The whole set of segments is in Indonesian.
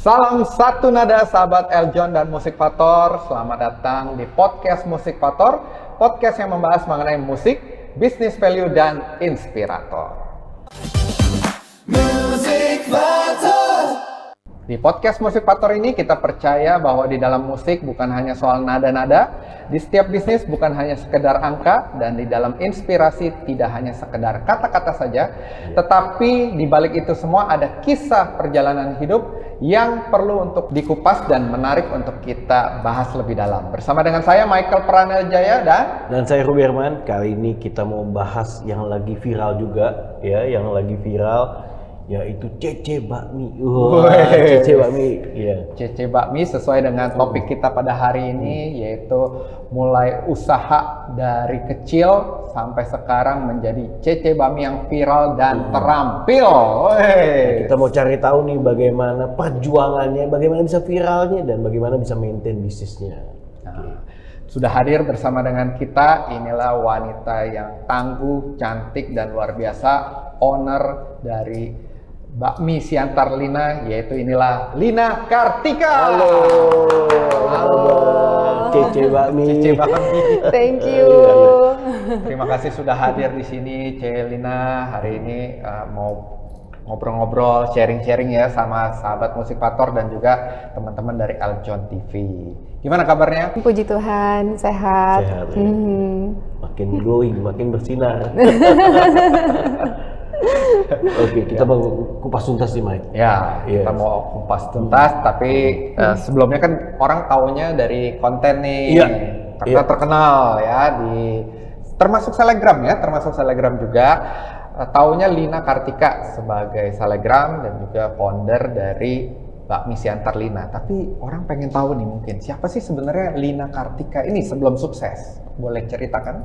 Salam satu nada sahabat Eljon dan Musik Fator. Selamat datang di podcast Musik Fator, podcast yang membahas mengenai musik, bisnis value dan inspirator. Musik Fator. Di podcast Musik Fator ini kita percaya bahwa di dalam musik bukan hanya soal nada-nada, di setiap bisnis bukan hanya sekedar angka, dan di dalam inspirasi tidak hanya sekedar kata-kata saja, tetapi di balik itu semua ada kisah perjalanan hidup yang perlu untuk dikupas dan menarik untuk kita bahas lebih dalam. Bersama dengan saya Michael Pranel Jaya dan saya Ruby Herman. Kali ini kita mau bahas yang lagi viral juga ya, yang lagi viral yaitu Cece Bakmi. Cece Bakmi. Iya. Cece Bakmi sesuai dengan topik kita pada hari ini, yaitu mulai usaha dari kecil sampai sekarang menjadi Cece Bakmi yang viral dan terampil. Kita mau cari tahu nih bagaimana perjuangannya, bagaimana bisa viralnya, dan bagaimana bisa maintain bisnisnya. Sudah hadir bersama dengan kita, inilah wanita yang tangguh, cantik, dan luar biasa, owner dari Bakmi Siantar Lina, yaitu inilah Lina Kartika. Halo. Cece Bakmi. Cece Bakmi. Thank you. Terima kasih sudah hadir di sini, Lina. Hari ini mau ngobrol-ngobrol, sharing-sharing ya sama sahabat Musik Fator dan juga teman-teman dari Eljon TV. Gimana kabarnya? Puji Tuhan, sehat. Sehat. Makin glowing, makin bersinar. Oke, kita mau kupas tuntas nih, Mike. Ya, kita mau kupas tuntas, tapi sebelumnya kan orang taunya dari konten nih. Karena terkenal ya termasuk selebgram juga. Taunya Lina Kartika sebagai selebgram dan juga founder dari Bakmi Siantar Lina. Tapi orang pengen tahu nih, mungkin siapa sih sebenarnya Lina Kartika ini sebelum sukses? Boleh ceritakan?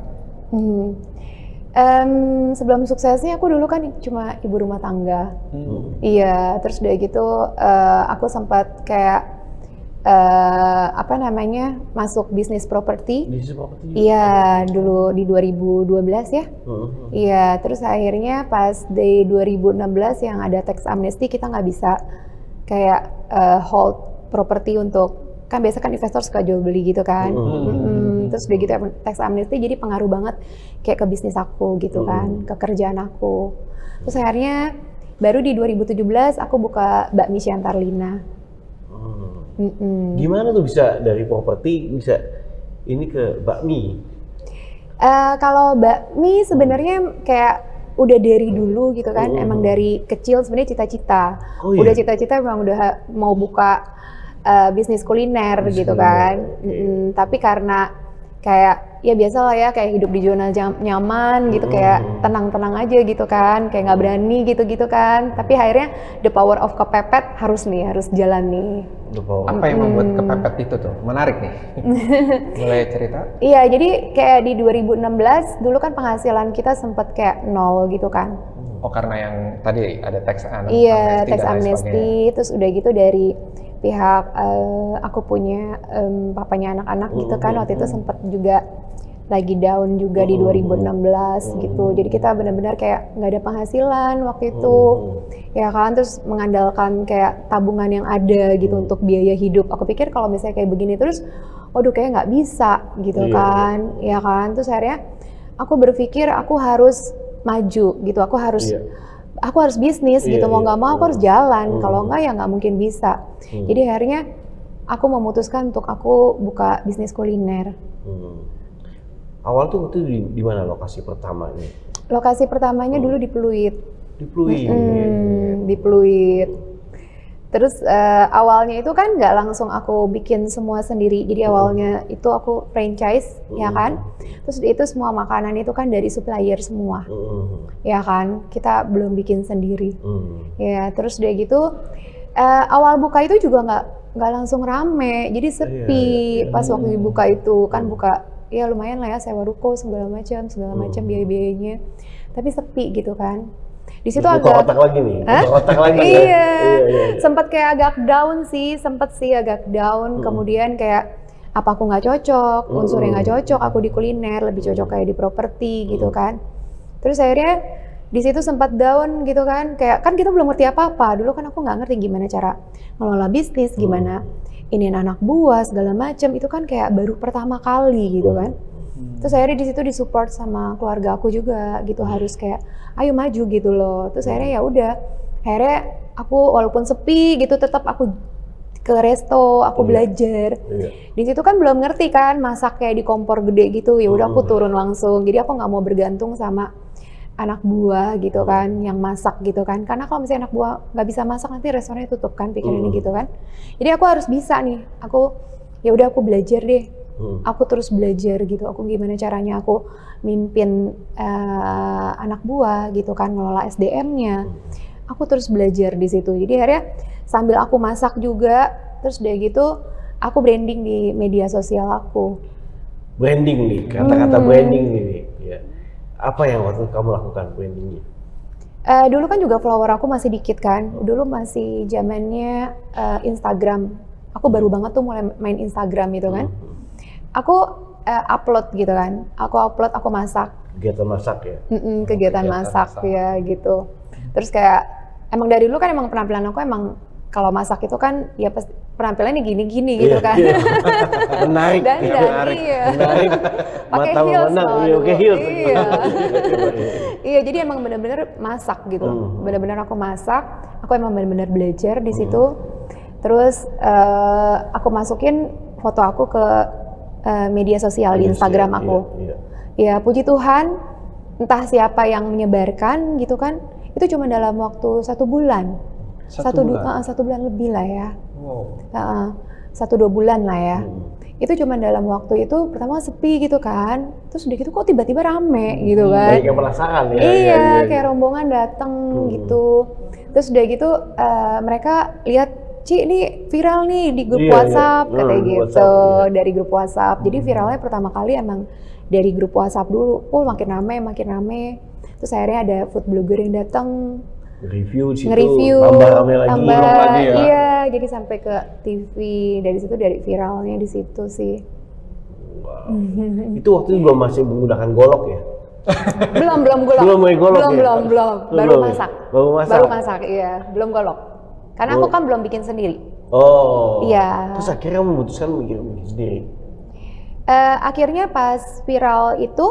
Sebelum suksesnya aku dulu kan cuma ibu rumah tangga. Iya, terus udah gitu aku sempat kayak masuk bisnis properti. Iya, dulu di 2012 ya. Iya, terus akhirnya pas di 2016 yang ada tax amnesty, kita nggak bisa kayak hold properti untuk, kan biasa kan investor suka jual beli gitu kan. Terus udah gitu tax amnesty jadi pengaruh banget kayak ke bisnis aku gitu kan, ke kerjaan aku. Terus akhirnya baru di 2017 aku buka Bakmi Siantar Lina. Gimana tuh bisa dari properti bisa ini ke bakmi? Kalau bakmi sebenarnya kayak udah dari dulu gitu kan, emang dari kecil sebenarnya cita-cita. Udah cita-cita emang udah mau buka bisnis kuliner gitu kan. Tapi karena kayak ya biasa lah ya, kayak hidup di zona nyaman gitu, kayak tenang-tenang aja gitu kan, kayak nggak berani gitu-gitu kan. Tapi akhirnya the power of kepepet harus jalan nih. Apa yang membuat kepepet itu tuh? Menarik nih. Boleh cerita? Iya, jadi kayak di 2016 dulu kan penghasilan kita sempat kayak nol gitu kan. Oh, karena yang tadi ada tax amnesty. Iya, tax amnesty. Terus udah gitu dari pihak aku punya papanya anak-anak gitu kan, waktu itu sempat juga lagi down juga di 2016 gitu. Jadi kita benar-benar kayak nggak ada penghasilan waktu itu, ya kan. Terus mengandalkan kayak tabungan yang ada gitu untuk biaya hidup. Aku pikir kalau misalnya kayak begini terus, waduh kayak nggak bisa gitu kan, ya kan. Terus akhirnya aku berpikir aku harus maju gitu, aku harus bisnis gitu, mau nggak mau aku harus jalan, kalau nggak ya nggak mungkin bisa. Jadi akhirnya aku memutuskan untuk aku buka bisnis kuliner. Awal tuh di mana lokasi pertamanya? Lokasi pertamanya dulu di Pluit. Di Pluit. Di Pluit. Terus awalnya itu kan nggak langsung aku bikin semua sendiri. Jadi awalnya itu aku franchise, ya kan. Terus itu semua makanan itu kan dari supplier semua, ya kan. Kita belum bikin sendiri. Ya, terus udah gitu awal buka itu juga nggak langsung rame. Jadi sepi pas waktu dibuka itu kan, buka ya lumayan lah ya, sewa ruko segala macam biaya-biayanya. Tapi sepi gitu kan. Di situ agak otak lagi nih. Otak lagi. Iya. Sempat kayak agak down sih, agak down. Kemudian kayak apa aku nggak cocok, unsurnya nggak cocok, aku di kuliner lebih cocok kayak di properti gitu kan. Terus akhirnya di situ sempat down gitu kan, kayak kan kita belum ngerti apa-apa. Dulu kan aku nggak ngerti gimana cara ngelola bisnis, gimana ini anak buah segala macam. Itu kan kayak baru pertama kali gitu kan. Terus akhirnya di situ disupport sama keluarga aku juga gitu, harus kayak ayo maju gitu loh. Terus akhirnya ya udah, akhirnya aku walaupun sepi gitu tetap aku ke resto, aku belajar. Di situ kan belum ngerti kan masak kayak di kompor gede gitu. Ya udah aku turun langsung. Jadi aku nggak mau bergantung sama anak buah gitu kan, yang masak gitu kan. Karena kalau misalnya anak buah nggak bisa masak nanti restorannya tutup kan, pikirannya gitu kan. Jadi aku harus bisa nih. Aku ya udah aku belajar deh. Aku terus belajar gitu. Aku gimana caranya aku mimpin anak buah gitu kan, ngelola SDM-nya. Aku terus belajar di situ. Jadi akhirnya sambil aku masak juga, terus udah gitu aku branding di media sosial aku. Branding nih, kata-kata branding nih. Ya. Apa yang waktu kamu lakukan brandingnya? Dulu kan juga follower aku masih dikit kan. Dulu masih zamannya Instagram. Aku baru banget tuh mulai main Instagram gitu kan. Aku upload gitu kan. Aku masak. Kegiatan masak ya? Kegiatan masak ya gitu. Terus kayak emang dari dulu kan emang penampilan aku emang kalau masak itu kan ya pasti penampilannya gini-gini gitu kan. Menarik. Menarik. Pakai Mata heels memandang, loh iya, dulu. pakai heels. Iya, jadi emang bener-bener masak gitu. Bener-bener aku masak, aku emang bener-bener belajar di situ. Terus aku masukin foto aku ke media sosial di Instagram aku. Ya puji Tuhan, entah siapa yang menyebarkan gitu kan, itu cuma dalam waktu 1 bulan. 1 bulan lebih lah ya. 1-2 bulan lah ya. Itu cuma dalam waktu itu pertama sepi gitu kan, terus udah gitu kok tiba-tiba rame gitu kan. Banyak yang penasaran ya. Iya, kayak rombongan datang gitu. Terus udah gitu mereka lihat, Ci ini viral nih di grup WhatsApp katanya gitu. WhatsApp, dari grup WhatsApp. Jadi viralnya pertama kali emang dari grup WhatsApp dulu. Oh makin rame. Terus akhirnya ada food blogger yang datang. Nge-review, tambah lagi ya. Iya, jadi sampai ke TV. Dari situ, dari viralnya di situ sih. Wow. Itu waktu itu masih menggunakan golok ya? belum golok. Belum. Baru masak, iya. Belum golok. Karena aku kan belum bikin sendiri. Oh. Iya. Terus akhirnya memutuskan bikin sendiri? Akhirnya pas viral itu,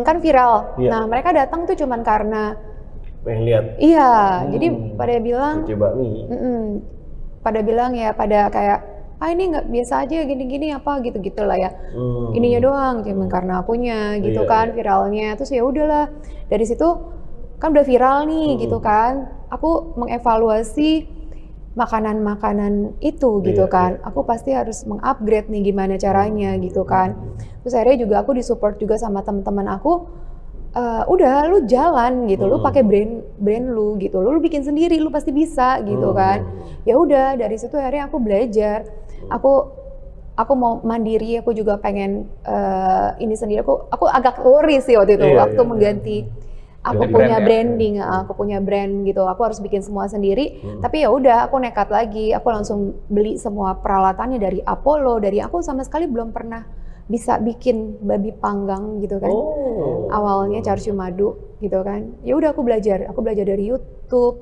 kan viral. Nah mereka datang tuh cuman karena pengen lihat. Iya, jadi pada bilang Cece Bakmi. Pada bilang ya, pada kayak ini nggak biasa aja gini-gini apa gitu-gitu lah ya. Ininya doang cuman karena akunya gitu kan viralnya. Terus ya udahlah, dari situ kan udah viral nih gitu kan. Aku mengevaluasi makanan-makanan itu gitu kan. Aku pasti harus mengupgrade nih gimana caranya gitu kan. Terus akhirnya juga aku disupport juga sama teman-teman aku. Udah lu jalan gitu, lu pakai brand lu gitu, lu bikin sendiri, lu pasti bisa gitu kan. Ya udah, dari situ akhirnya aku belajar, aku mau mandiri, aku juga pengen ini sendiri. Aku agak worry sih waktu itu waktu mengganti. Aku punya branding, aku punya brand gitu, aku harus bikin semua sendiri. Tapi ya udah, aku nekat lagi, aku langsung beli semua peralatannya dari Apollo, dari aku sama sekali belum pernah bisa bikin babi panggang gitu kan. Awalnya char siu madu gitu kan. Ya udah aku belajar dari YouTube.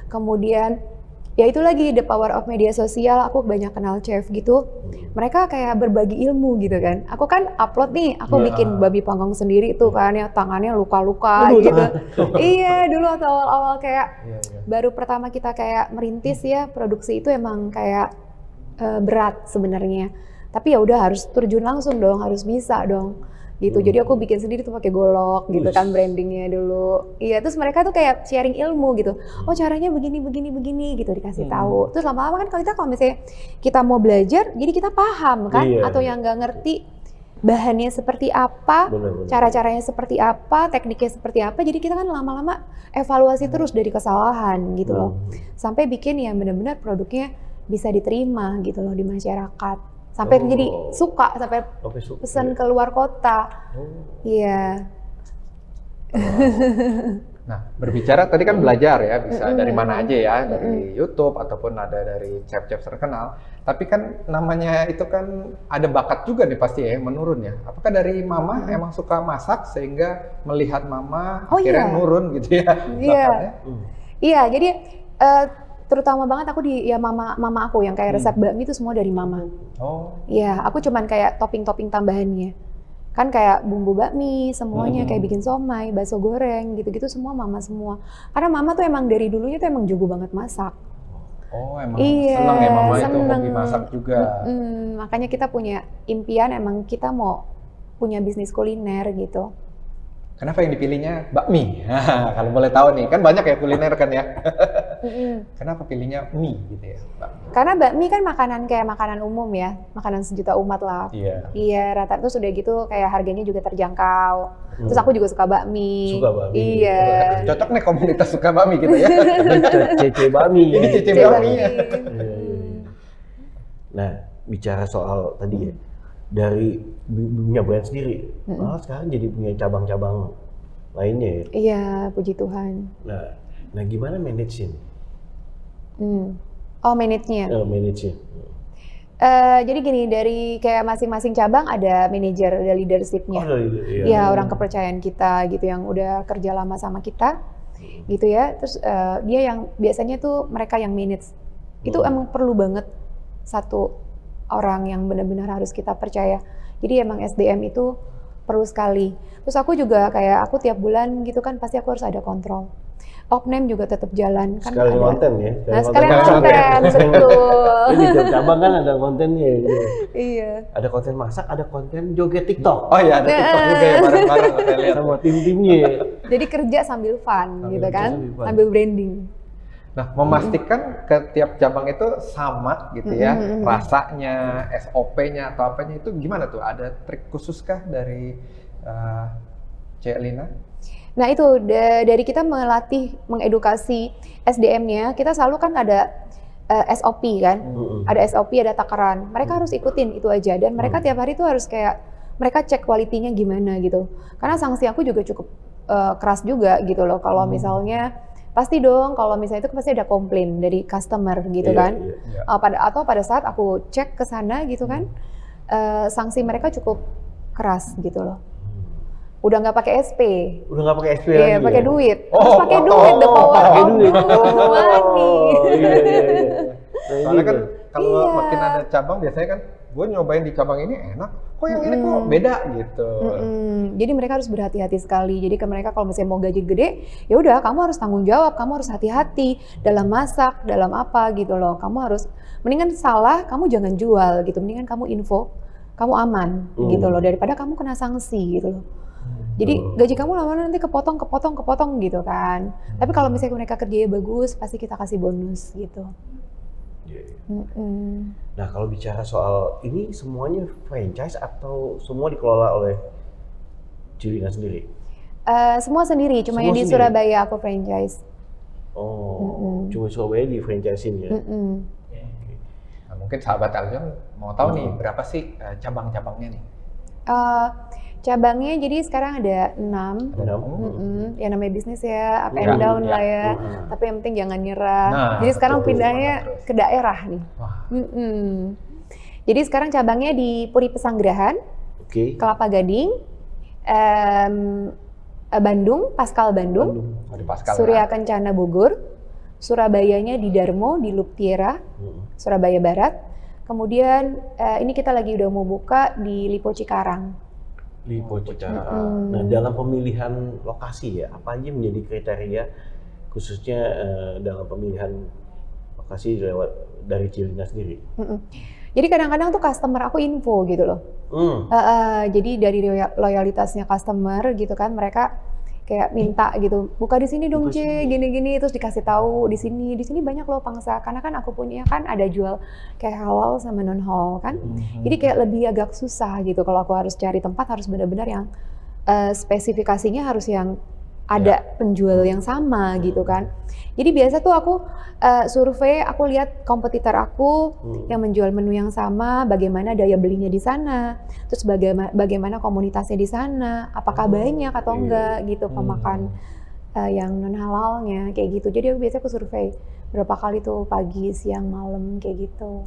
Kemudian ya itu lagi the power of media sosial, aku banyak kenal chef gitu. Mereka kayak berbagi ilmu gitu kan. Aku kan upload nih, aku bikin babi panggang sendiri tuh kan, ya tangannya luka-luka gitu. Iya, dulu atau awal-awal kayak baru pertama kita kayak merintis ya, produksi itu emang kayak berat sebenarnya. Tapi ya udah harus terjun langsung dong, harus bisa dong gitu. Jadi aku bikin sendiri tuh pakai golok gitu kan, brandingnya dulu. Iya, terus mereka tuh kayak sharing ilmu gitu. Oh caranya begini gitu dikasih tahu. Terus lama-lama kan kalau misalnya kita mau belajar, jadi kita paham kan. Atau yang nggak ngerti bahannya seperti apa, cara-caranya seperti apa, tekniknya seperti apa. Jadi kita kan lama-lama evaluasi terus dari kesalahan gitu loh. Sampai bikin yang benar-benar produknya bisa diterima gitu loh di masyarakat. Sampai jadi suka, sampai pesan ke luar kota. Iya. Nah, berbicara tadi kan belajar ya, bisa dari mana aja ya, dari YouTube ataupun ada dari chef-chef terkenal. Tapi kan namanya itu kan ada bakat juga nih pasti ya menurun ya. Apakah dari mama emang suka masak sehingga melihat mama akhirnya nurun gitu ya bakatnya? Iya, jadi terutama banget aku ya mama aku yang kayak resep bakmi itu semua dari mama. Oh. Iya, aku cuman kayak topping-topping tambahannya. Kan kayak bumbu bakmi semuanya kayak bikin somai, bakso goreng gitu-gitu semua mama semua. Karena mama tuh emang dari dulunya tuh emang jago banget masak. Oh, emang seneng ya mama itu hobi masak juga. Makanya kita punya impian emang kita mau punya bisnis kuliner gitu. Kenapa yang dipilihnya bakmi? Kalau boleh tahu nih, kan banyak ya kuliner kan ya. Kenapa pilihnya mie gitu ya, bakmi? Karena bakmi kan makanan kayak makanan umum ya, makanan sejuta umat lah. Iya. Iya, rata terus udah gitu kayak harganya juga terjangkau. Terus aku juga suka bakmi. Suka bakmi. Iya. Cocok nih komunitas suka bakmi gitu ya. Cece bakmi. Ini cece bakmi ya. Nah, bicara soal tadi ya, dari punya brand sendiri, malah sekarang jadi punya cabang-cabang lainnya ya. Iya, puji Tuhan. Nah gimana manage-nya? Oh, manage-nya. Manage-nya. Jadi gini, dari kayak masing-masing cabang ada manajer, ada leadership-nya. Iya, orang kepercayaan kita gitu yang udah kerja lama sama kita, gitu ya. Terus dia yang biasanya tuh mereka yang manage. Itu emang perlu banget satu orang yang benar-benar harus kita percaya. Jadi emang SDM itu perlu sekali. Terus aku juga kayak aku tiap bulan gitu kan pasti aku harus ada kontrol. Opname juga tetap jalan kan. Sekalian konten ya. Sekalian konten, betul. Ini tiap cabang kan ada kontennya. Gitu. Iya. Ada konten masak, ada konten joget TikTok. Oh iya, ada TikTok juga ya bareng-bareng saya lihat. Sama tim-timnya. Jadi kerja sambil fun gitu kan, sambil branding. Nah, memastikan ke tiap cabang itu sama gitu ya, rasanya, SOP-nya atau apanya itu gimana tuh? Ada trik khusus kah dari Cek Lina? Nah itu dari kita melatih, mengedukasi SDM-nya, kita selalu kan ada SOP kan, ada SOP, ada takaran. Mereka harus ikutin itu aja dan mereka tiap hari tuh harus kayak mereka cek kualitinya gimana gitu. Karena sanksi aku juga cukup keras juga gitu loh. Kalau misalnya pasti dong, kalau misalnya itu pasti ada komplain dari customer gitu kan. Atau pada saat aku cek ke sana gitu kan, sanksi mereka cukup keras gitu loh. Udah nggak pakai SP. Udah nggak pakai SP Iya, lagi. pakai Ya? duit. Terus pakai duit, the power of money. Iya. Soalnya kan kalau makin ada cabang biasanya kan gue nyobain di cabang ini enak, kok yang ini kok beda gitu. Jadi mereka harus berhati-hati sekali. Jadi ke mereka kalau misalnya mau gaji gede, ya udah kamu harus tanggung jawab, kamu harus hati-hati dalam masak, dalam apa gitu loh. Kamu harus mendingan salah, kamu jangan jual gitu. Mendingan kamu info, kamu aman gitu loh daripada kamu kena sanksi gitu loh. Jadi gaji kamu lama nanti kepotong gitu kan. Tapi kalau misalnya mereka kerjanya bagus, pasti kita kasih bonus gitu. Nah kalau bicara soal ini semuanya franchise atau semua dikelola oleh Cilina sendiri? Semua sendiri, cuma Semua yang di sendiri? Surabaya aku franchise. Oh, cuma Surabaya di franchise-in ya? Nah, mungkin sahabat Aljon mau tahu nih berapa sih cabang-cabangnya nih? Cabangnya jadi sekarang ada 6. Ya namanya bisnis ya, up and down lah ya. Tapi yang penting jangan nyerah. Jadi sekarang pindahnya ke daerah nih. Jadi sekarang cabangnya di Puri Pesanggerahan, Kelapa Gading, Bandung, Paskal Bandung, Surya Kencana Bogor, Surabayanya di Darmo, di Luptiera, Surabaya Barat. Kemudian ini kita lagi udah mau buka di Lipo Cikarang. Lipo Cikarang. Nah, dalam pemilihan lokasi ya, apa aja menjadi kriteria khususnya dalam pemilihan lokasi dari Cilina sendiri? Jadi kadang-kadang tuh customer aku info gitu loh. Jadi dari loyalitasnya customer gitu kan, mereka kayak minta gitu, buka di sini dong C, gini-gini, terus dikasih tahu di sini banyak loh pangsa, karena kan aku punya kan ada jual kayak halal sama non halal kan, jadi kayak lebih agak susah gitu kalau aku harus cari tempat harus benar-benar yang spesifikasinya harus yang ada penjual yang sama gitu kan. Jadi biasa tuh aku survei, aku lihat kompetitor aku yang menjual menu yang sama, bagaimana daya belinya di sana, terus bagaimana komunitasnya di sana, apakah banyak atau enggak gitu pemakan yang non halalnya kayak gitu. Jadi biasanya aku survei berapa kali tuh pagi, siang, malam kayak gitu.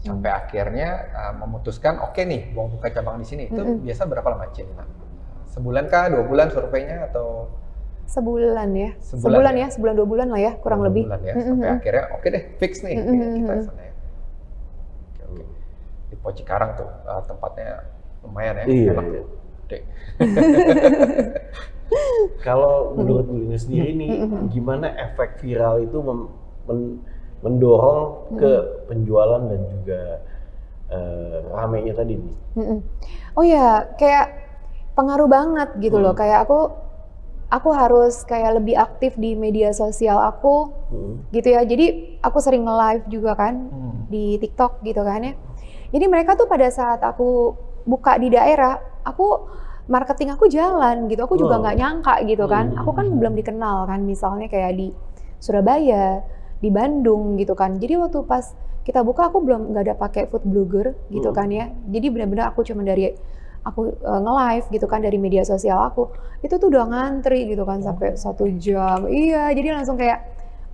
Sampai akhirnya memutuskan oke nih mau buka cabang di sini. Itu biasa berapa lama Cilina? Sebulan kah, 2 bulan surveinya atau? Sebulan ya, Sebulan sebulan 2 bulan lah ya, kurang lebih. Bulan ya, sampai akhirnya oke deh, fix nih kita sana ya. Oke. Di Pos Cikarang tuh tempatnya lumayan ya, Iya, enak iya. tuh. Gede. Kalau menurut Bu Lina sendiri nih, gimana efek viral itu mendorong ke penjualan dan juga ramainya tadi nih? Oh ya, kayak pengaruh banget gitu loh. Kayak aku harus kayak lebih aktif di media sosial aku, gitu ya. Jadi aku sering nge-live juga kan di TikTok gitu kan ya. Jadi mereka tuh pada saat aku buka di daerah, marketing aku jalan gitu. Aku juga nggak nyangka gitu kan. Aku kan belum dikenal kan, misalnya kayak di Surabaya, di Bandung gitu kan. Jadi waktu pas kita buka aku nggak ada pakai food blogger gitu kan ya. Jadi benar-benar aku cuma dari aku nge-live gitu kan dari media sosial aku. Itu tuh udah ngantri gitu kan sampai 1 jam. Iya, jadi langsung kayak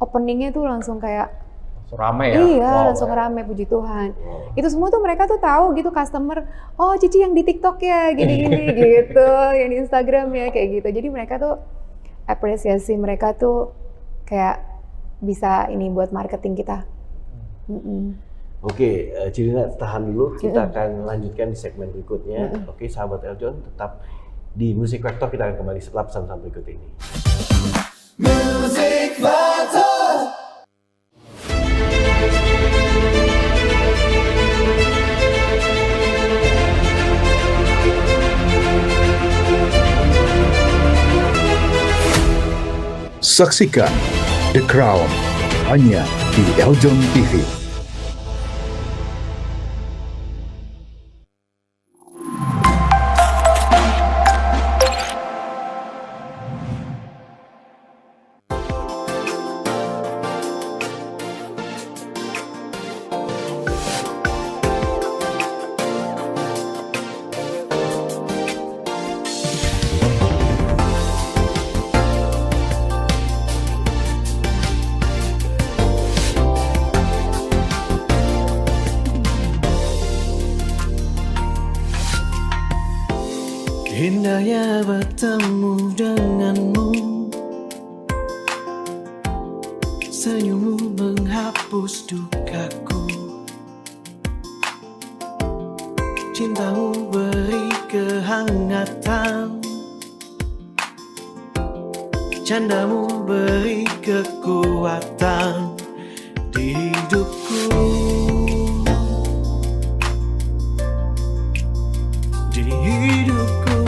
openingnya tuh langsung kayak Ramai ya? iya, langsung rame, puji Tuhan. Itu semua tuh mereka tuh tahu gitu customer, oh Cici yang di TikTok ya, gini-gini gitu, yang di Instagram ya, kayak gitu. Jadi mereka tuh apresiasi mereka tuh kayak bisa ini buat marketing kita. Oke, Cilina tahan dulu, kita akan lanjutkan di segmen berikutnya. Oke, sahabat Eljon, tetap di Musik Vektor, kita akan kembali setelah pesan-pesan berikut ini. Music Vektor. Saksikan The Crown hanya di Eljon TV. Indahnya bertemu denganmu, senyummu menghapus dukaku, cintamu beri kehangatan, candamu beri kekuatan di hidupku. Di hidupku,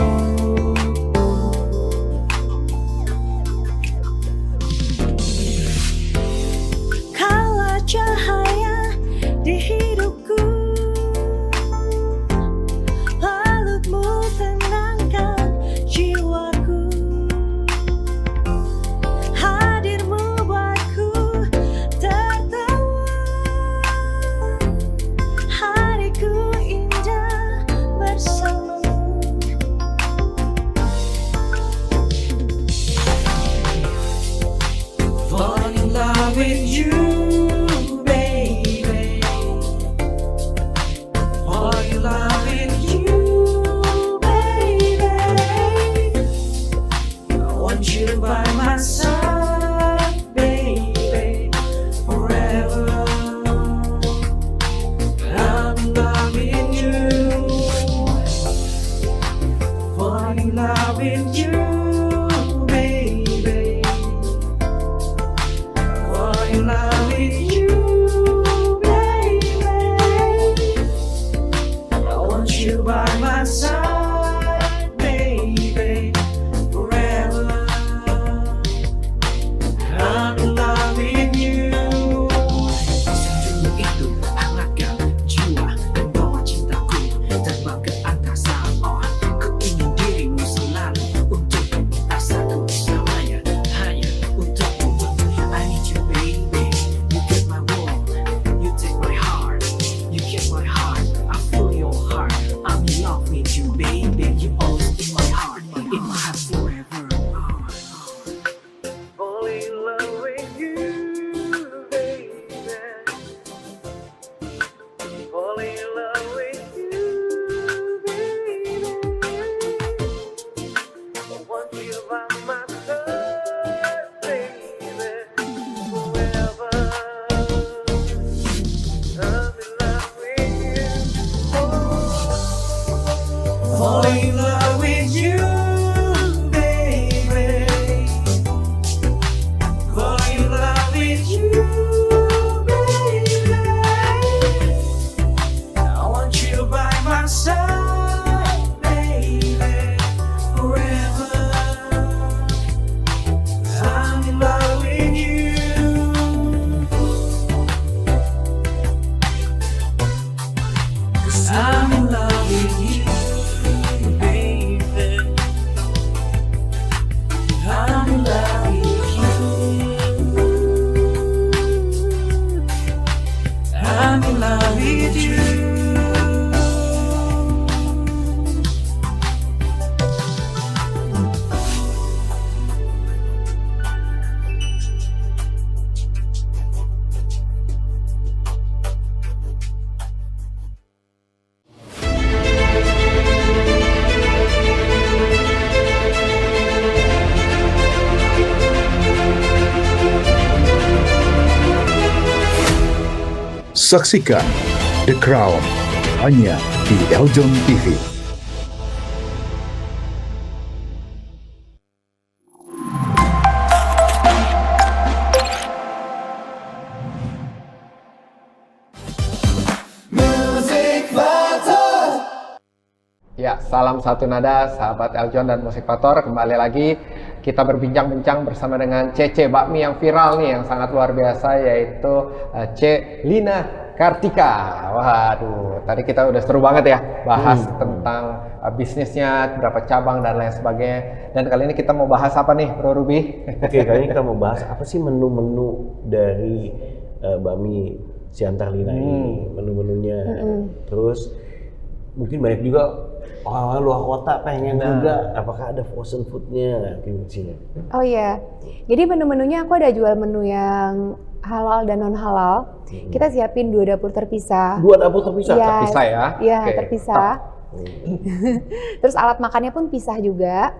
kaulah cahaya di hidupku, pelukmu tenangkan jiwaku, hadirmu buatku tertawa, hariku indah bersamamu. fall in love with you, baby. Fall in love with you, baby. I want you by my side, baby, forever. I'm in love with you. Fall in love with you, baby. Fall in love with you, baby. I want you by my side, baby, forever. I'm in love with you. Senyum itu hangatkan jiwa, membawa cintaku terbang ke angkasa. Oh, ku ingin dirimu selalu untukku. you by my side, baby, forever. I'm in love with you. Falling in love with you, baby. Falling in love with you, baby. I want you by my side, baby, forever. I'm in love with you. I'm in love with you, baby. I'm in love with you. I'm in love with you. Saksikan The Crown hanya di Eljon TV. Ya, salam satu nada, sahabat Eljon dan Musikator. Kembali lagi kita berbincang-bincang bersama dengan Cece Bakmi yang viral nih, yang sangat luar biasa, yaitu Lina Kartika. Waduh, tadi kita udah seru banget ya bahas tentang bisnisnya, berapa cabang dan lain sebagainya. Dan kali ini kita mau bahas apa nih, Bro Ruby? Oke, kali ini kita mau bahas apa sih menu-menu dari bakmi Siantar Lina ini, menu-menunya. Terus mungkin banyak juga orang-orang luar kota pengen juga, apakah ada frozen foodnya di sini? Oh iya, jadi menu-menunya aku ada jual menu yang halal dan non halal. Kita siapin 2 dapur terpisah. 2 dapur terpisah? Iya, Terpisah ya? Iya, Oke. terpisah. Terus alat makannya pun pisah juga.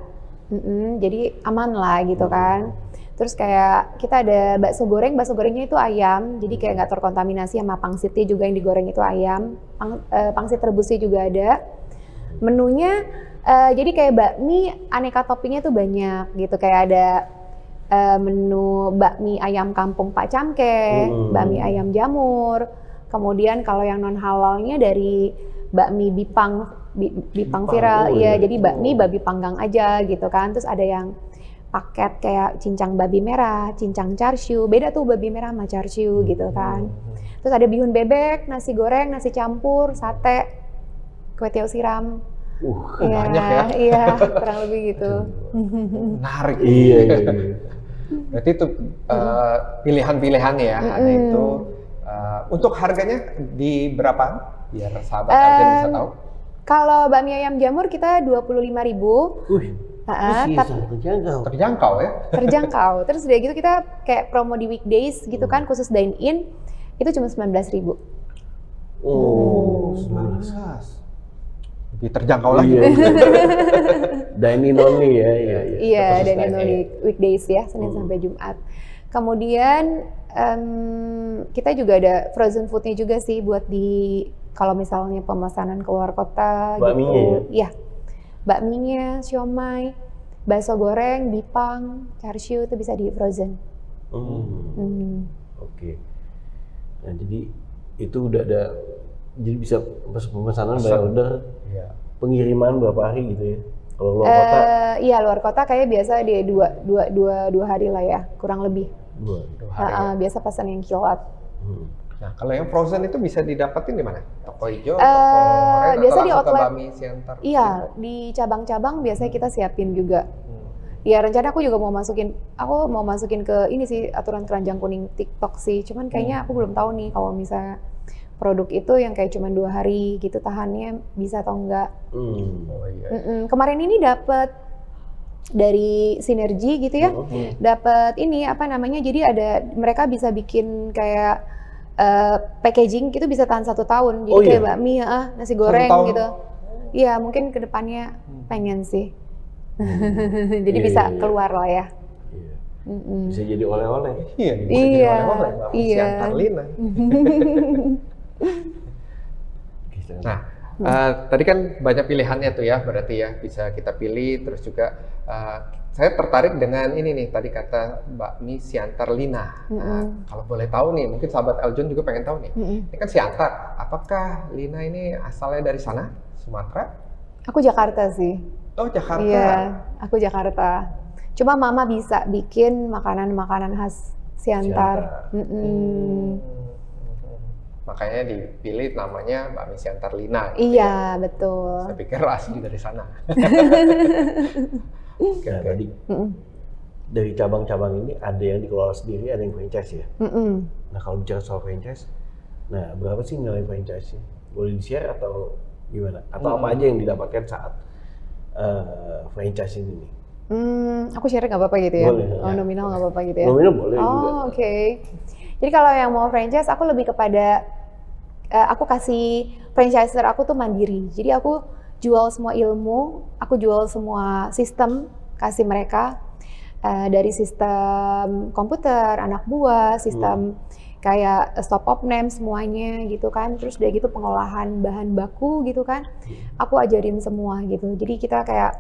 Jadi aman lah gitu kan. Terus kayak kita ada bakso gorengnya itu ayam, jadi kayak nggak terkontaminasi sama pangsitnya juga yang digoreng itu ayam. Pangsit rebusnya juga ada. Menunya jadi kayak bakmi aneka toppingnya tuh banyak gitu, kayak ada menu bakmi ayam kampung Pak Camke, bakmi ayam jamur. Kemudian kalau yang non halalnya dari bakmi Bipang viral, ya jadi bakmi babi panggang aja gitu kan. Terus ada yang paket kayak cincang babi merah, cincang char siu, beda tuh babi merah sama char siu gitu kan. Terus ada bihun bebek, nasi goreng, nasi campur, sate, kue tiaw siram. Banyak ya. Iya, kurang lebih gitu. Menarik. Iya. Berarti itu pilihan-pilihan ya, ada itu. Untuk harganya di berapa? Biar sahabat Eljon bisa tahu. Kalau bakmi ayam jamur kita 25.000. Sangat terjangkau. Terjangkau ya? Terjangkau. Terus udah gitu kita kayak promo di weekdays gitu kan, khusus dine in itu cuma 19.000. Oh, 19. Lebih terjangkau lagi. Dining only ya. Iya, Khusus dine in dine-in. only weekdays ya, Senin sampai Jumat. Kemudian kita juga ada frozen foodnya juga sih buat di kalau misalnya pemesanan keluar kota Bakminya gitu. Iya. Bakminya, siomay, bakso goreng, bipang, char siu itu bisa di frozen. Oke. Nah, jadi itu udah ada, jadi bisa pemesanan by order, pengiriman berapa hari gitu ya? Kalau luar kota? Iya, luar kota kayak biasa di dua hari lah ya, kurang lebih. 2 hari. Biasa pesan yang kilowatt. Nah, kalau yang frozen itu bisa didapetin di mana? Toko hijau, biasa di atau outlet. Bakmi Siantar? Iya, di cabang-cabang biasanya kita siapin juga. Ya rencana aku juga mau masukin ke ini sih, aturan keranjang kuning TikTok sih. Cuman kayaknya aku belum tahu nih kalau misalnya produk itu yang kayak cuma 2 hari gitu tahannya bisa atau enggak. Oh iya. Kemarin ini dapat dari Sinergi gitu ya, dapat ini apa namanya? Jadi ada mereka bisa bikin kayak packaging gitu bisa tahan 1 tahun. Jadi kayak bakmi, nasi goreng tahun? gitu. Iya mungkin kedepannya pengen sih. Jadi Iya, bisa iya. keluar lah ya. Iya. Bisa jadi oleh-oleh. Iya, bisa Iya, jadi oleh-oleh Mbak Miss iya. Siantar Lina. Gitu. Nah, tadi kan banyak pilihannya tuh ya, berarti ya bisa kita pilih. Terus juga saya tertarik dengan ini nih, tadi kata Mbak Mi Siantar Lina. Nah, kalau boleh tahu nih, mungkin sahabat Eljon juga pengen tahu nih. Ini kan Siantar, apakah Lina ini asalnya dari sana, Sumatera? Aku Jakarta sih. Oh, Jakarta. Iya, aku Jakarta. Cuma mama bisa bikin makanan-makanan khas Siantar. Makanya dipilih namanya Mbak Mi Siantar Lina. Gitu Iya, ya. betul. Saya pikir asli dari sana. Oke, Nah, oke. tadi dari cabang-cabang ini ada yang dikelola sendiri, ada yang franchise ya. Nah, kalau bicara soal franchise, nah berapa sih nilai franchise-nya? Boleh di-share atau gimana? Atau apa aja yang didapatkan saat franchise ini nih? Aku share nggak apa-apa gitu ya? Boleh, Oh, ya. nominal nggak apa-apa gitu ya? Nominal boleh juga. Oh, oke. Jadi kalau yang mau franchise, aku lebih kepada aku kasih franchiser aku tuh mandiri. Jadi aku jual semua ilmu, aku jual semua sistem, kasih mereka dari sistem komputer, anak buah, sistem kayak stop op name semuanya gitu kan. Terus udah gitu pengolahan bahan baku gitu kan. Aku ajarin semua gitu. Jadi kita kayak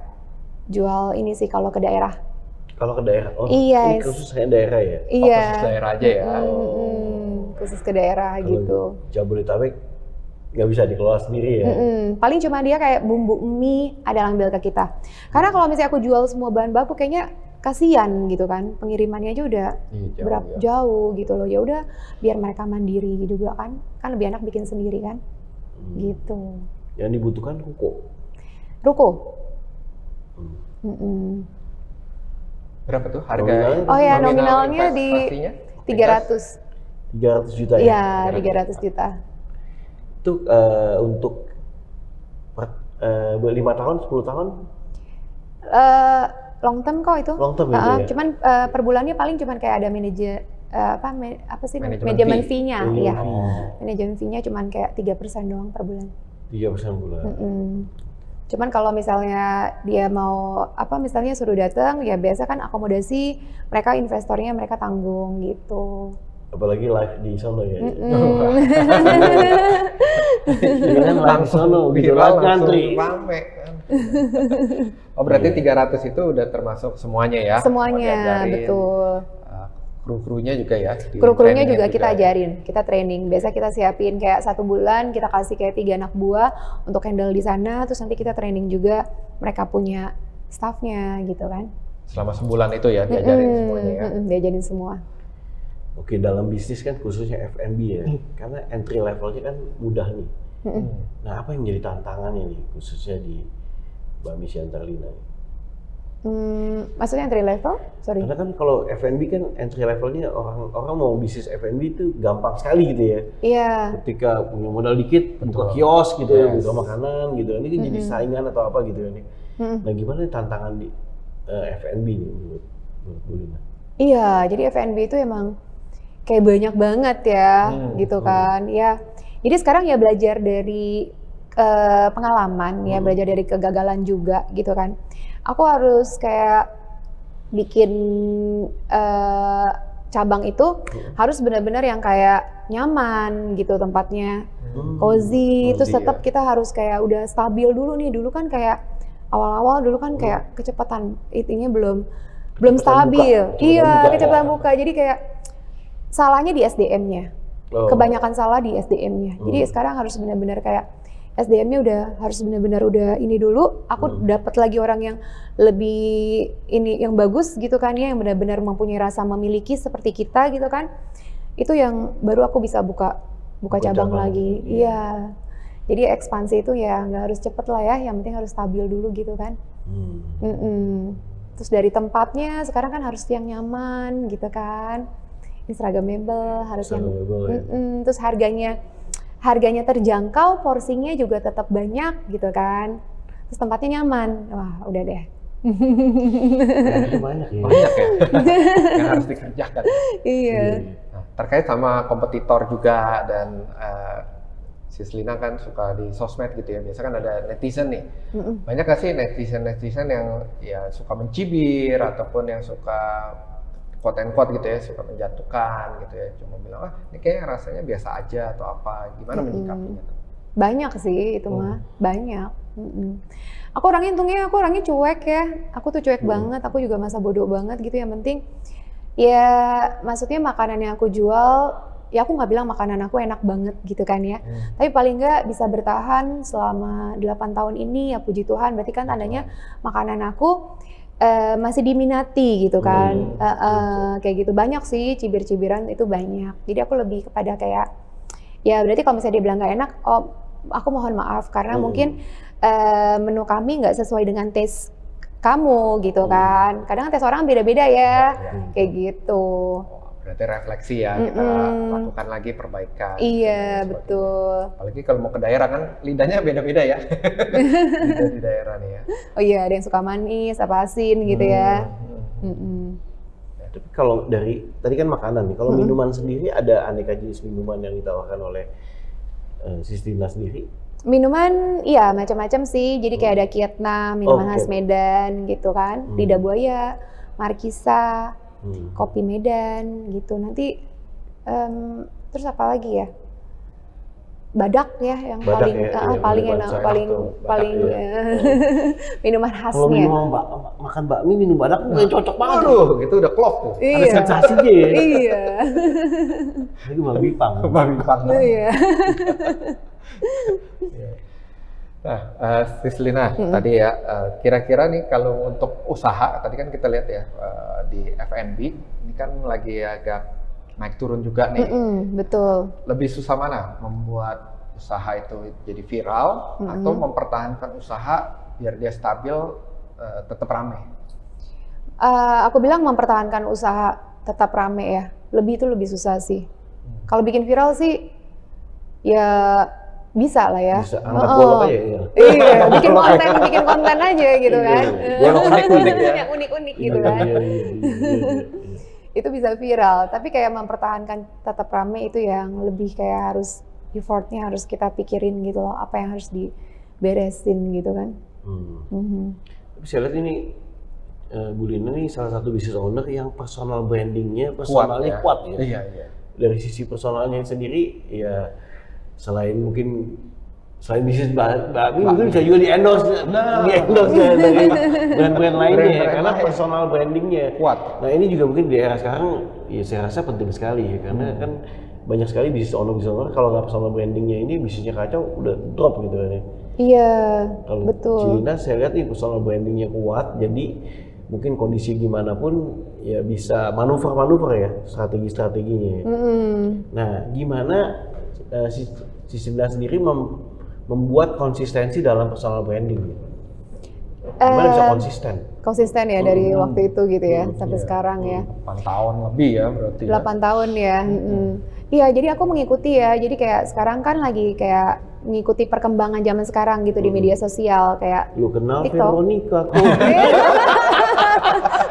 jual ini sih kalau ke daerah. Kalau ke daerah, oh Iya. ini khususnya daerah ya? Iya. Khusus daerah aja ya. Khusus ke daerah Kalau gitu. Jabodetabek nggak bisa dikelola sendiri ya? Paling cuma dia kayak bumbu mie ada ambil ke kita. Karena kalau misalnya aku jual semua bahan baku kayaknya kasihan gitu kan. Pengirimannya aja udah Jauh, ya. jauh gitu loh. Ya udah biar mereka mandiri juga kan. Kan lebih enak bikin sendiri kan. Gitu. Yang dibutuhkan ruko. Ruko. Berapa tuh harga? Nominalnya? Oh ya, nominalnya di investasinya? 300. 300 juta ya? Iya, 300 juta. Itu untuk 5 tahun, 10 tahun? Long term kok itu. Long term itu ya? Cuman per bulannya paling cuman kayak ada apa sih Manajemen manajemen fee. fee-nya, Manajemen iya. fee. Manajemen fee-nya cuman kayak 3% doang per bulan. 3% bulan. Cuman kalau misalnya dia mau misalnya suruh datang ya biasa kan akomodasi mereka investornya mereka tanggung gitu. Apalagi live di sono ya. Dengan live di sono, gitu live ngantri. Rame kan. Oh berarti 300 itu udah termasuk semuanya ya? Semuanya, Diajarin, betul. Kru-krunya juga ya? Kru-krunya Trainingnya juga kita ajarin, kita training. Biasa kita siapin kayak 1 bulan, kita kasih kayak 3 anak buah untuk handle di sana, terus nanti kita training juga mereka punya staffnya gitu kan. Selama sebulan itu ya diajarin semuanya ya? Diajarin semua. Oke, dalam bisnis kan khususnya F&B ya, karena entry levelnya kan mudah nih. Nah, apa yang menjadi tantangannya nih, khususnya di Mbak Mi Siantar Lina? Maksudnya entry level? Sorry. Karena kan kalau F&B kan entry levelnya orang mau bisnis F&B itu gampang sekali gitu ya. Iya. Ketika punya modal dikit, buka kios gitu ya, buka makanan gitu. Ini kan jadi saingan atau apa gitu ya nih. Nah, gimana tantangan di F&B nih menurut Bu Lina? Iya, jadi F&B itu emang kayak banyak banget ya, gitu kan. Ya, jadi sekarang ya belajar dari pengalaman, ya belajar dari kegagalan juga, gitu kan. Aku harus kayak bikin cabang itu harus benar-benar yang kayak nyaman gitu tempatnya, cozy. Terus tetap kita harus kayak udah stabil dulu nih. Dulu kan kayak awal-awal dulu kan kayak kecepatan itunya belum stabil. Iya, kecepatan buka. Jadi kayak salahnya di SDM-nya. Kebanyakan salah di SDM-nya. Jadi sekarang harus benar-benar kayak SDM-nya udah harus benar-benar udah ini dulu. Aku dapat lagi orang yang lebih ini yang bagus gitu kan ya, yang benar-benar mempunyai rasa memiliki seperti kita gitu kan. Itu yang baru aku bisa buka cabang lagi. Iya. Jadi ekspansi itu ya nggak harus cepet lah ya, yang penting harus stabil dulu gitu kan. Terus dari tempatnya sekarang kan harus yang nyaman gitu kan. Instagramable harus yang terus harganya terjangkau, porsinya juga tetap banyak gitu kan. Terus tempatnya nyaman. Wah, udah deh. Banyak ya. Banyak ya, yang harus dikerjakan. Iya. Nah, terkait sama kompetitor juga dan Sislina kan suka di sosmed gitu ya, biasa kan ada netizen nih. Banyak gak sih netizen yang ya suka mencibir ataupun yang suka quote and quote gitu ya, suka menjatuhkan gitu ya, cuma bilang ini kayak rasanya biasa aja atau apa, gimana menyikapinya tuh? Banyak sih itu mah, banyak. Aku orangnya cuek ya, aku tuh cuek banget, aku juga masa bodoh banget gitu. Yang penting ya maksudnya makanan yang aku jual, ya aku nggak bilang makanan aku enak banget gitu kan ya, tapi paling nggak bisa bertahan selama 8 tahun ini ya puji Tuhan, berarti kan tandanya makanan aku masih diminati gitu kan. Kayak gitu, banyak sih cibir-cibiran itu banyak, jadi aku lebih kepada kayak ya berarti kalau misalnya dia bilang nggak enak, oh aku mohon maaf karena mungkin menu kami nggak sesuai dengan taste kamu gitu kan. Kadang tes orang beda-beda ya, kayak gitu. Berarti refleksi ya, kita lakukan lagi perbaikan. Iya, betul. Apalagi kalau mau ke daerah kan lidahnya beda-beda ya. Lidah di daerah nih ya. Oh iya, ada yang suka manis, apa asin gitu ya. Tapi kalau dari tadi kan makanan nih, kalau minuman sendiri ada aneka jenis minuman yang ditawarkan oleh Sislina sendiri? Minuman, iya macam-macam sih. Jadi kayak ada Kietna, minuman khas Oke. Medan gitu kan. Lidah buaya, Markisa, kopi Medan gitu. Nanti terus apa lagi ya? Badak ya yang Badak paling ya, iya, paling minuman enak, saya paling tuh, Badak paling ya. minuman Kalau khasnya. minum makan bakmi minum badak mungkin cocok banget. Aduh, itu udah klop tuh. Ada Iya. sensasinya ya. Iya. Itu babi pang. Babi pang. Iya. Nah, Sislina tadi ya, kira-kira nih kalau untuk usaha, tadi kan kita lihat ya di F&B, ini kan lagi agak naik turun juga nih. Betul. Lebih susah mana membuat usaha itu jadi viral atau mempertahankan usaha biar dia stabil, tetap rame? Aku bilang mempertahankan usaha tetap rame ya. Lebih susah sih. Kalau bikin viral sih, ya bisa lah ya. Bisa angkat golok aja ya. Iya, bikin konten aja gitu kan. Yang unik-unik ya. Yang unik-unik gitu kan. Iya. Itu bisa viral, tapi kayak mempertahankan tetap rame itu yang lebih kayak harus effortnya harus kita pikirin gitu loh, apa yang harus diberesin gitu kan. Tapi saya lihat ini Bu Lina ini salah satu business owner yang personal brandingnya, personalnya kuat ya. Iya. Dari sisi personalnya sendiri ya selain bisnis bakmi mungkin bisa juga di endorse dari brand-brand lainnya ya, karena personal brandingnya kuat. Nah ini juga mungkin di era sekarang ya saya rasa penting sekali ya, karena kan banyak sekali bisnis owner kalau nggak personal brandingnya ini bisnisnya kacau udah drop gitu kan ya. Iya, Kalau betul. Cilina saya lihat nih personal brandingnya kuat, jadi mungkin kondisi gimana pun ya bisa manuver ya strateginya. Nah gimana si Cilina sendiri membuat konsistensi dalam personal branding? Gimana bisa Konsisten ya dari waktu itu gitu ya sampai sekarang ya. 8 tahun lebih ya berarti. 8 tahun ya. Iya, jadi aku mengikuti ya. Jadi kayak sekarang kan lagi kayak mengikuti perkembangan zaman sekarang gitu di media sosial kayak Lu kenal TikTok. Veronica kok?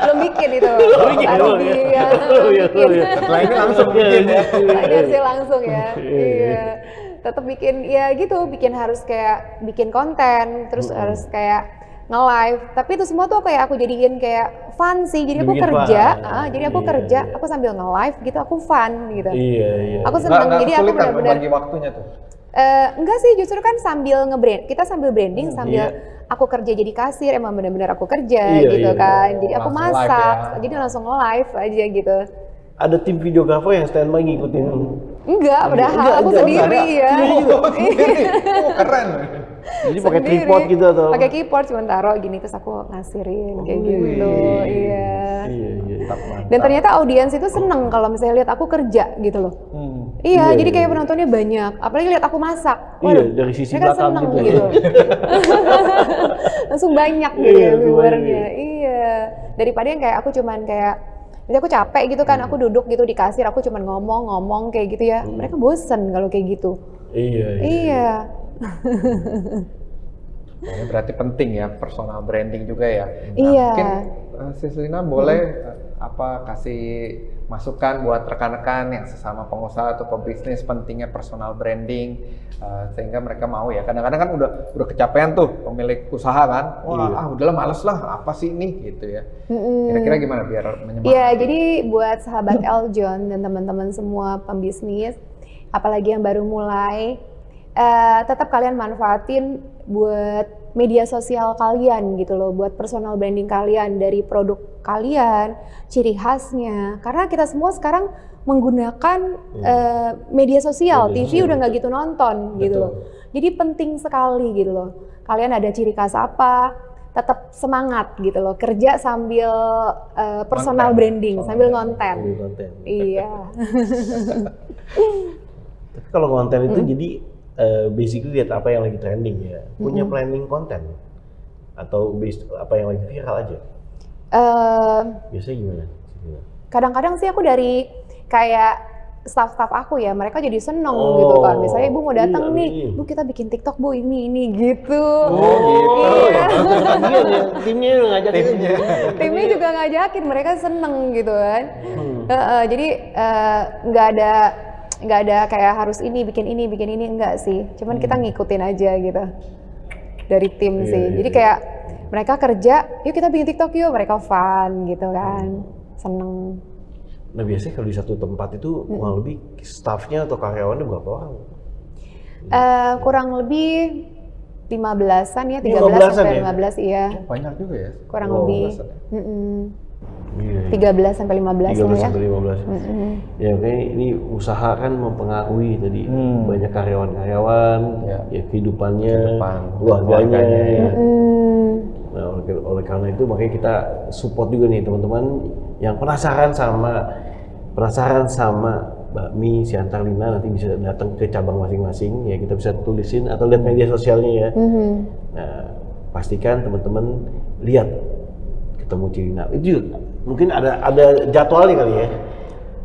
Belum bikin itu. bikin, Baru oh, ya. dia Oh, iya, bikin. oh, iya. Setelah ini langsung bikin ya. Dari langsung ya. Iya. Tetap bikin ya gitu, harus kayak bikin konten, terus harus kayak nge-live. Tapi itu semua tuh kayak aku jadiin kayak fun sih. Jadi aku Dibikin kerja, fun. jadi aku Iya, kerja, iya. aku sambil nge-live gitu, aku fun gitu. Iya. Aku seneng, jadi aku kesulitan benar-benar membagi waktunya tuh. enggak sih, justru kan sambil kita sambil branding, sambil iya. aku kerja jadi kasir, emang benar-benar aku kerja Iya, gitu iya. kan. Jadi aku Langsung live masak, ya. jadi langsung nge-live aja gitu. Ada tim videografer yang standby ngikutin. Enggak, padahal aku enggak, sendiri ya. Keren. Jadi pakai Sendiri. tripod gitu atau? Pakai keyboard cuma taruh gini terus aku ngasirin kayak gitu. Iya. Iya. Dan ternyata audiens itu seneng kalau misalnya lihat aku kerja gitu loh. Iya, Iya, jadi iya, kayak iya. penontonnya banyak. Apalagi lihat aku masak. Iya, dari sisi mereka belakang seneng gitu ya. gitu. Langsung banyak gitu Iya, ya langsung viewernya. banyak. Iya. Daripada yang kayak aku cuman kayak nanti aku capek gitu kan, aku duduk gitu di kasir, aku cuman ngomong kayak gitu ya. Mereka bosen kalau kayak gitu. Iya. Iya. Ini berarti penting ya personal branding juga ya. Nah, Iya. mungkin Sislina boleh kasih masukan buat rekan-rekan yang sesama pengusaha atau pebisnis pentingnya personal branding sehingga mereka mau ya. Kadang-kadang kan udah kecapean tuh pemilik usaha kan. Wah, udahlah males lah, apa sih ini gitu ya. Kira-kira gimana biar menyemangatkan? Iya, jadi buat sahabat Eljon dan teman-teman semua pembisnis, apalagi yang baru mulai, tetap kalian manfaatin buat media sosial kalian gitu loh, buat personal branding kalian dari produk kalian, ciri khasnya. Karena kita semua sekarang menggunakan media sosial, TV udah nggak gitu nonton gitu loh. Jadi penting sekali gitu loh. Kalian ada ciri khas apa, tetap semangat gitu loh, kerja sambil personal branding, sambil ngonten. Iya. Tapi kalau konten itu jadi basically lihat apa yang lagi trending ya. Punya planning konten atau based apa yang lagi viral aja. Biasanya gimana? Kadang-kadang sih aku dari kayak staff-staff aku ya, mereka jadi seneng gitu kan. Misalnya Ibu mau datang nih, Bu kita bikin TikTok Bu ini gitu. Iya. Timnya ngajakin. Timnya juga ngajakin, mereka seneng gitu kan. Jadi nggak ada kayak harus bikin ini enggak sih. Cuman kita ngikutin aja gitu dari tim sih. Jadi kayak mereka kerja, yuk kita bikin TikTok yuk, mereka fun gitu kan, seneng. Nah biasanya kalau di satu tempat itu kurang lebih staffnya atau karyawannya berapa orang? Kurang lebih 15-an ya, 13 sampai 15 iya. Banyak juga ya. Kurang lebih. 13 sampai 15 13 ya. sampai 15. Ya kayak ini usaha kan mempengaruhi tadi banyak karyawan-karyawan, ya kehidupannya, keluarganya. Ya. Nah oleh karena itu makanya kita support juga nih teman-teman yang penasaran sama bakmi Siantar Lina, nanti bisa datang ke cabang masing-masing ya, kita bisa tulisin atau lihat media sosialnya ya. Nah pastikan teman-teman lihat ketemu Cilina itu juga. Mungkin ada jadwalnya kali ya.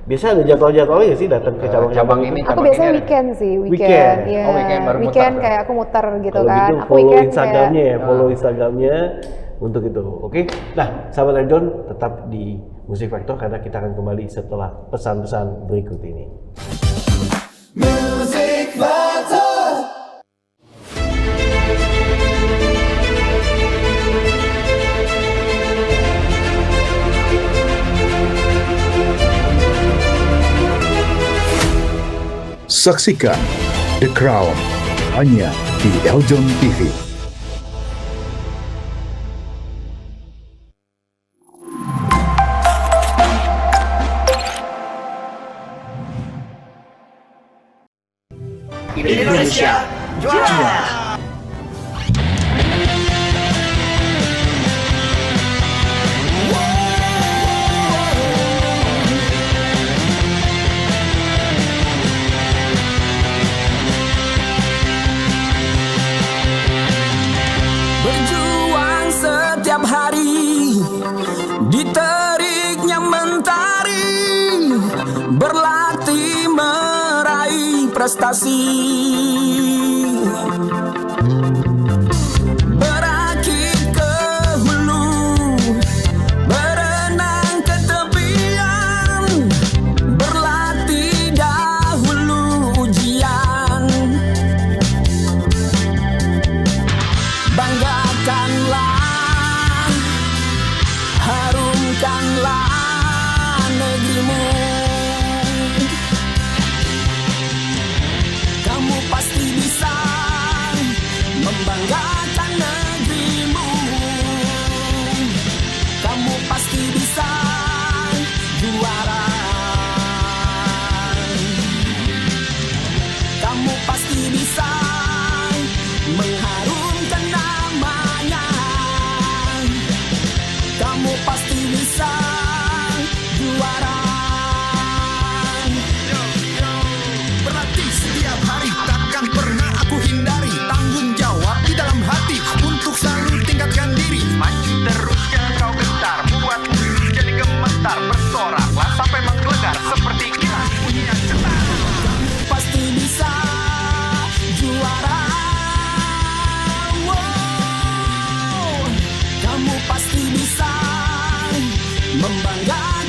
Biasa ada jadwalnya nggak sih datang ke cabang ini? Aku biasanya weekend sih, weekend. Ya, weekend baru weekend muter. Kayak aku muter gitu kalau kan. gitu Aku follow weekend Instagramnya kayak, ya, follow Instagramnya untuk itu. Oke. Nah, sahabat Eljon tetap di Music Factor karena kita akan kembali setelah pesan-pesan berikut ini. Music Factor. Saksikan The Crown hanya di Eljon TV. Indonesia juara. Berjuang setiap hari di teriknya mentari, berlatih meraih prestasi, berakit ke hulu, berenang ke tepian, berlatih dahulu ujian. Banggakanlah, harumkanlah negerimu. Kamu pasti bisa membanggakan negerimu. Kamu pasti bisa juara. Kamu pasti bisa mengharumkan namanya. Kamu pasti bisa juara. Berlatih setiap hari, takkan pernah aku hindari. Tanggung jawab di dalam hati untuk selalu tingkatkan diri. Maju terus jangan kau gentar, buat diri jadi gemetar. Bersoraklah sampai menggelegar seperti kilat bunyi yang cetar. Kamu pasti bisa juara. Wow. Kamu pasti bisa membanggakan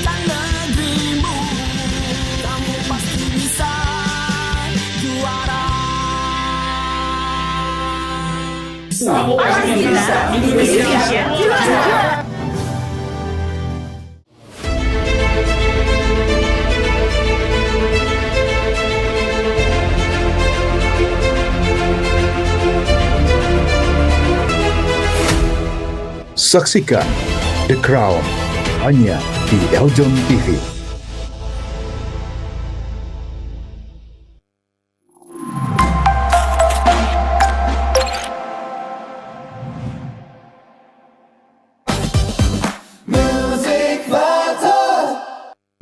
Saksikan The Crown hanya di Eljon TV.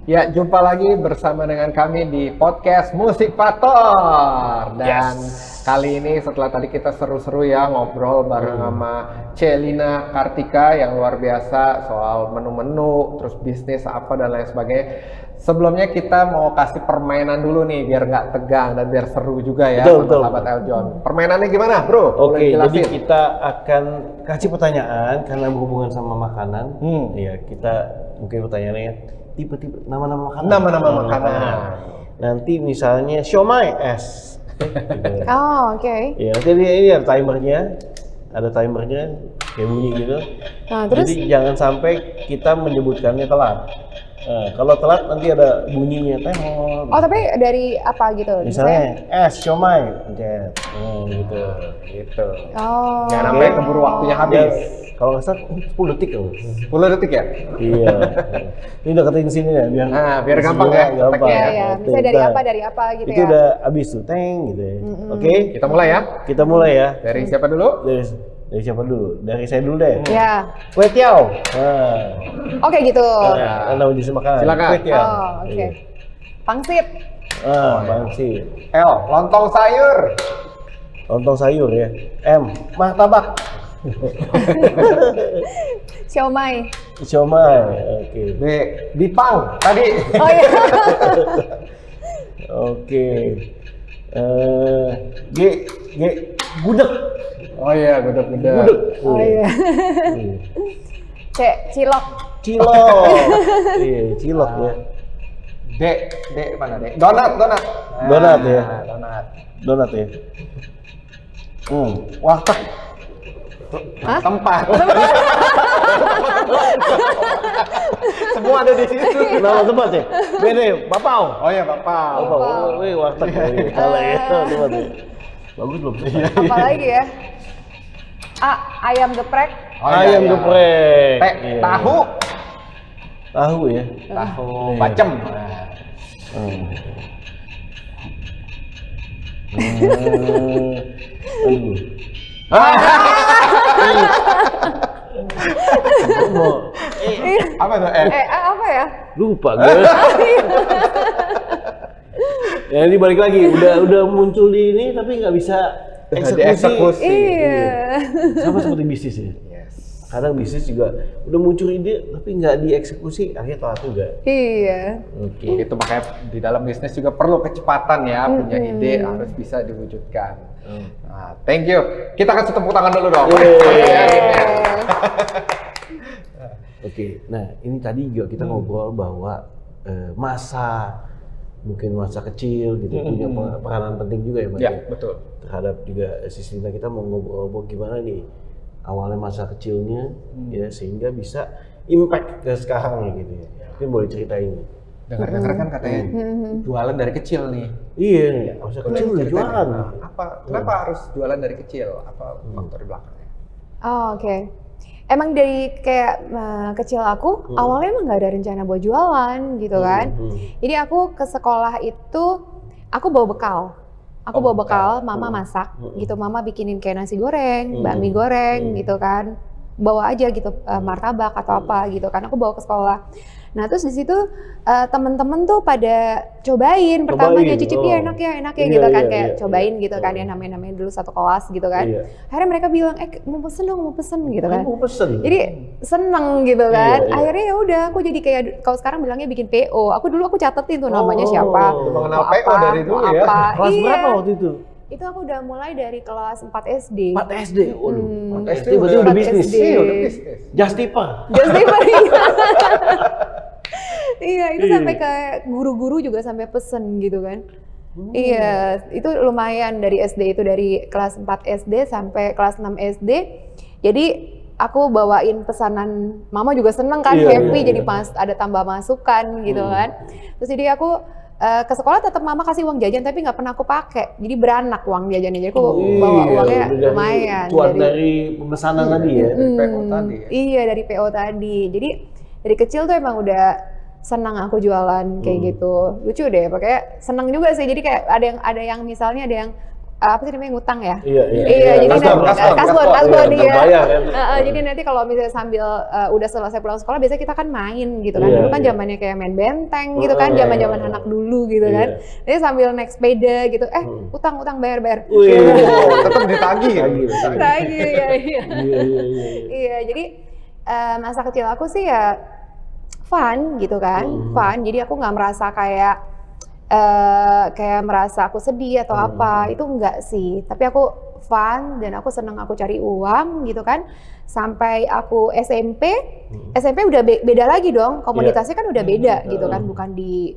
Ya, jumpa lagi bersama dengan kami di podcast Musik Pator. Dan kali ini setelah tadi kita seru-seru ya ngobrol bareng sama Celina Kartika yang luar biasa soal menu-menu, terus bisnis apa dan lain sebagainya. Sebelumnya kita mau kasih permainan dulu nih biar nggak tegang dan biar seru juga ya sama sahabat Eljon. Permainannya gimana, Bro? Oke, Boleh jadi jelasin? kita akan kasih pertanyaan karena berhubungan sama makanan. Ya, kita mungkin pertanyaannya tipe-tipe nama-nama makanan. Nama-nama makanan. Nanti misalnya siomay es. Gitu. Oh, oke. Ya, nanti ini ada timernya, kayak bunyi gitu. Nah, terus Jadi jangan sampai kita menyebutkannya telat. Nah, kalau telat nanti ada bunyinya temor. oh, tapi dari apa gitu? Misalnya es siomay, gitu. Gitu. Oh. Jangan sampai keburu waktunya habis. Kalau nggak salah 10 detik loh. 10 detik ya? Iya. Ini deketin sini ya biar. Nah, biar gampang ya, Gampang. Iya, iya. Tuh, Misalnya dari ntar. apa gitu Itu ya. udah habis tuh, teng gitu ya. Oke. Kita mulai ya. Kita mulai ya. Dari siapa dulu? Dari siapa dulu? Dari saya dulu deh. Ya. Kue tiao. Nah, Oke gitu. nama jenis makanan. Silakan. Kue tiao. Oh, oke. Iya. Pangsit. Bangsi. L. Lontong sayur. Lontong sayur ya. M. Martabak. Siomay. Siomay. Oke. B. Bipang. Tadi. Oh iya. Oke. G. Gudeg. Oh iya, gudeg-gudeg. Oh iya. C. Cilok. Cilok. Iya, cilok ya. D mana D? Donat. Donat ya. Donat. Donat ya. Warteg. Tempat. Semua ada di situ. Nama tempat ya? Beda ya? Bapau. Oh iya, Bapak. Bapau. Wih, warteg. Salah ya. Tempat ya. Bagus belum? Apa lagi ya? A. Ayam geprek. Oh, iya, Ayam iya. geprek. T. Iya. Tahu. Tahu ya. Tahu bacem. Aduh. Apa tuh? Apa ya? Lupa gue. Ya ini balik lagi, udah muncul di ini tapi nggak bisa eksekusi. Iya. Sama seperti bisnis ya. Kadang bisnis juga udah muncul ide tapi nggak dieksekusi, akhirnya telat juga. Iya. Oke. Itu makanya di dalam bisnis juga perlu kecepatan ya, punya ide harus bisa diwujudkan. Nah, thank you. Kita kasih tepuk tangan dulu dong. Oke, nah ini tadi juga kita ngobrol bahwa mungkin masa kecil gitu punya peranan penting juga ya Mas. Ya, betul. Terhadap juga Sislina kita mau ngobrol gimana nih awalnya masa kecilnya ya sehingga bisa impact ke sekarang gitu ya. Mungkin boleh ceritain. Dengar-dengar kan katanya jualan dari kecil nih. Iya, masa kecil udah jualan. Kenapa harus jualan dari kecil? Apa faktor di belakangnya? Oh, oke. Emang dari kayak kecil aku awalnya emang nggak ada rencana buat jualan gitu kan. Jadi aku ke sekolah itu aku bawa bekal. Aku bawa bekal, mama masak gitu. Mama bikinin kayak nasi goreng, bakmi goreng gitu kan. Bawa aja gitu martabak atau apa gitu kan. Aku bawa ke sekolah. Nah terus di situ temen-temen tuh pada cobain pertamanya cicipi enak ya gitu kan kayak cobain gitu kan ya namanya dulu satu kelas gitu kan. Akhirnya mereka bilang mau pesen dong mau pesen gitu kan. Mau pesen. Jadi seneng gitu kan. Akhirnya ya udah aku jadi kayak kalau sekarang bilangnya bikin PO. Aku catetin tuh namanya siapa. Mengenal mau PO dari dulu ya. Kelas berapa waktu itu? Itu aku udah mulai dari kelas 4 SD. 4 SD. Waduh. 4 SD berarti udah bisnis. Iya, udah bisnis. Just tipper. Iya, itu sampai ke guru-guru juga sampai pesen gitu kan. Iya, itu lumayan dari SD itu, dari kelas 4 SD sampai kelas 6 SD. Jadi aku bawain pesanan, mama juga seneng kan, happy jadi pas ada tambah masukan gitu kan. Terus jadi aku ke sekolah tetap mama kasih uang jajan tapi nggak pernah aku pakai. Jadi beranak uang jajannya. Jadi aku bawa uangnya lumayan. Cuan dari pemesanan tadi ya. Dari PO tadi ya. Iya, dari PO tadi. Jadi dari kecil tuh emang udah senang aku jualan kayak gitu. Lucu deh, pakai senang juga sih. Jadi kayak ada yang misalnya ada yang apa sih namanya, ngutang ya? Iya, jadi kasbon iya. Jadi nanti kalau misalnya sambil udah selesai pulang sekolah, biasanya kita kan main gitu kan. Dulu kan zamannya kayak main benteng gitu kan, zaman-zaman anak dulu gitu kan. Jadi sambil naik sepeda gitu, utang bayar. Tetap ditagih ya. Ditagih ya. Iya, jadi masa kecil aku sih ya fun gitu kan, fun. Jadi aku nggak merasa kayak merasa aku sedih atau apa, itu enggak sih. Tapi aku fun dan aku seneng, aku cari uang gitu kan. Sampai aku SMP udah beda lagi dong, komunitasnya kan udah beda gitu kan, bukan di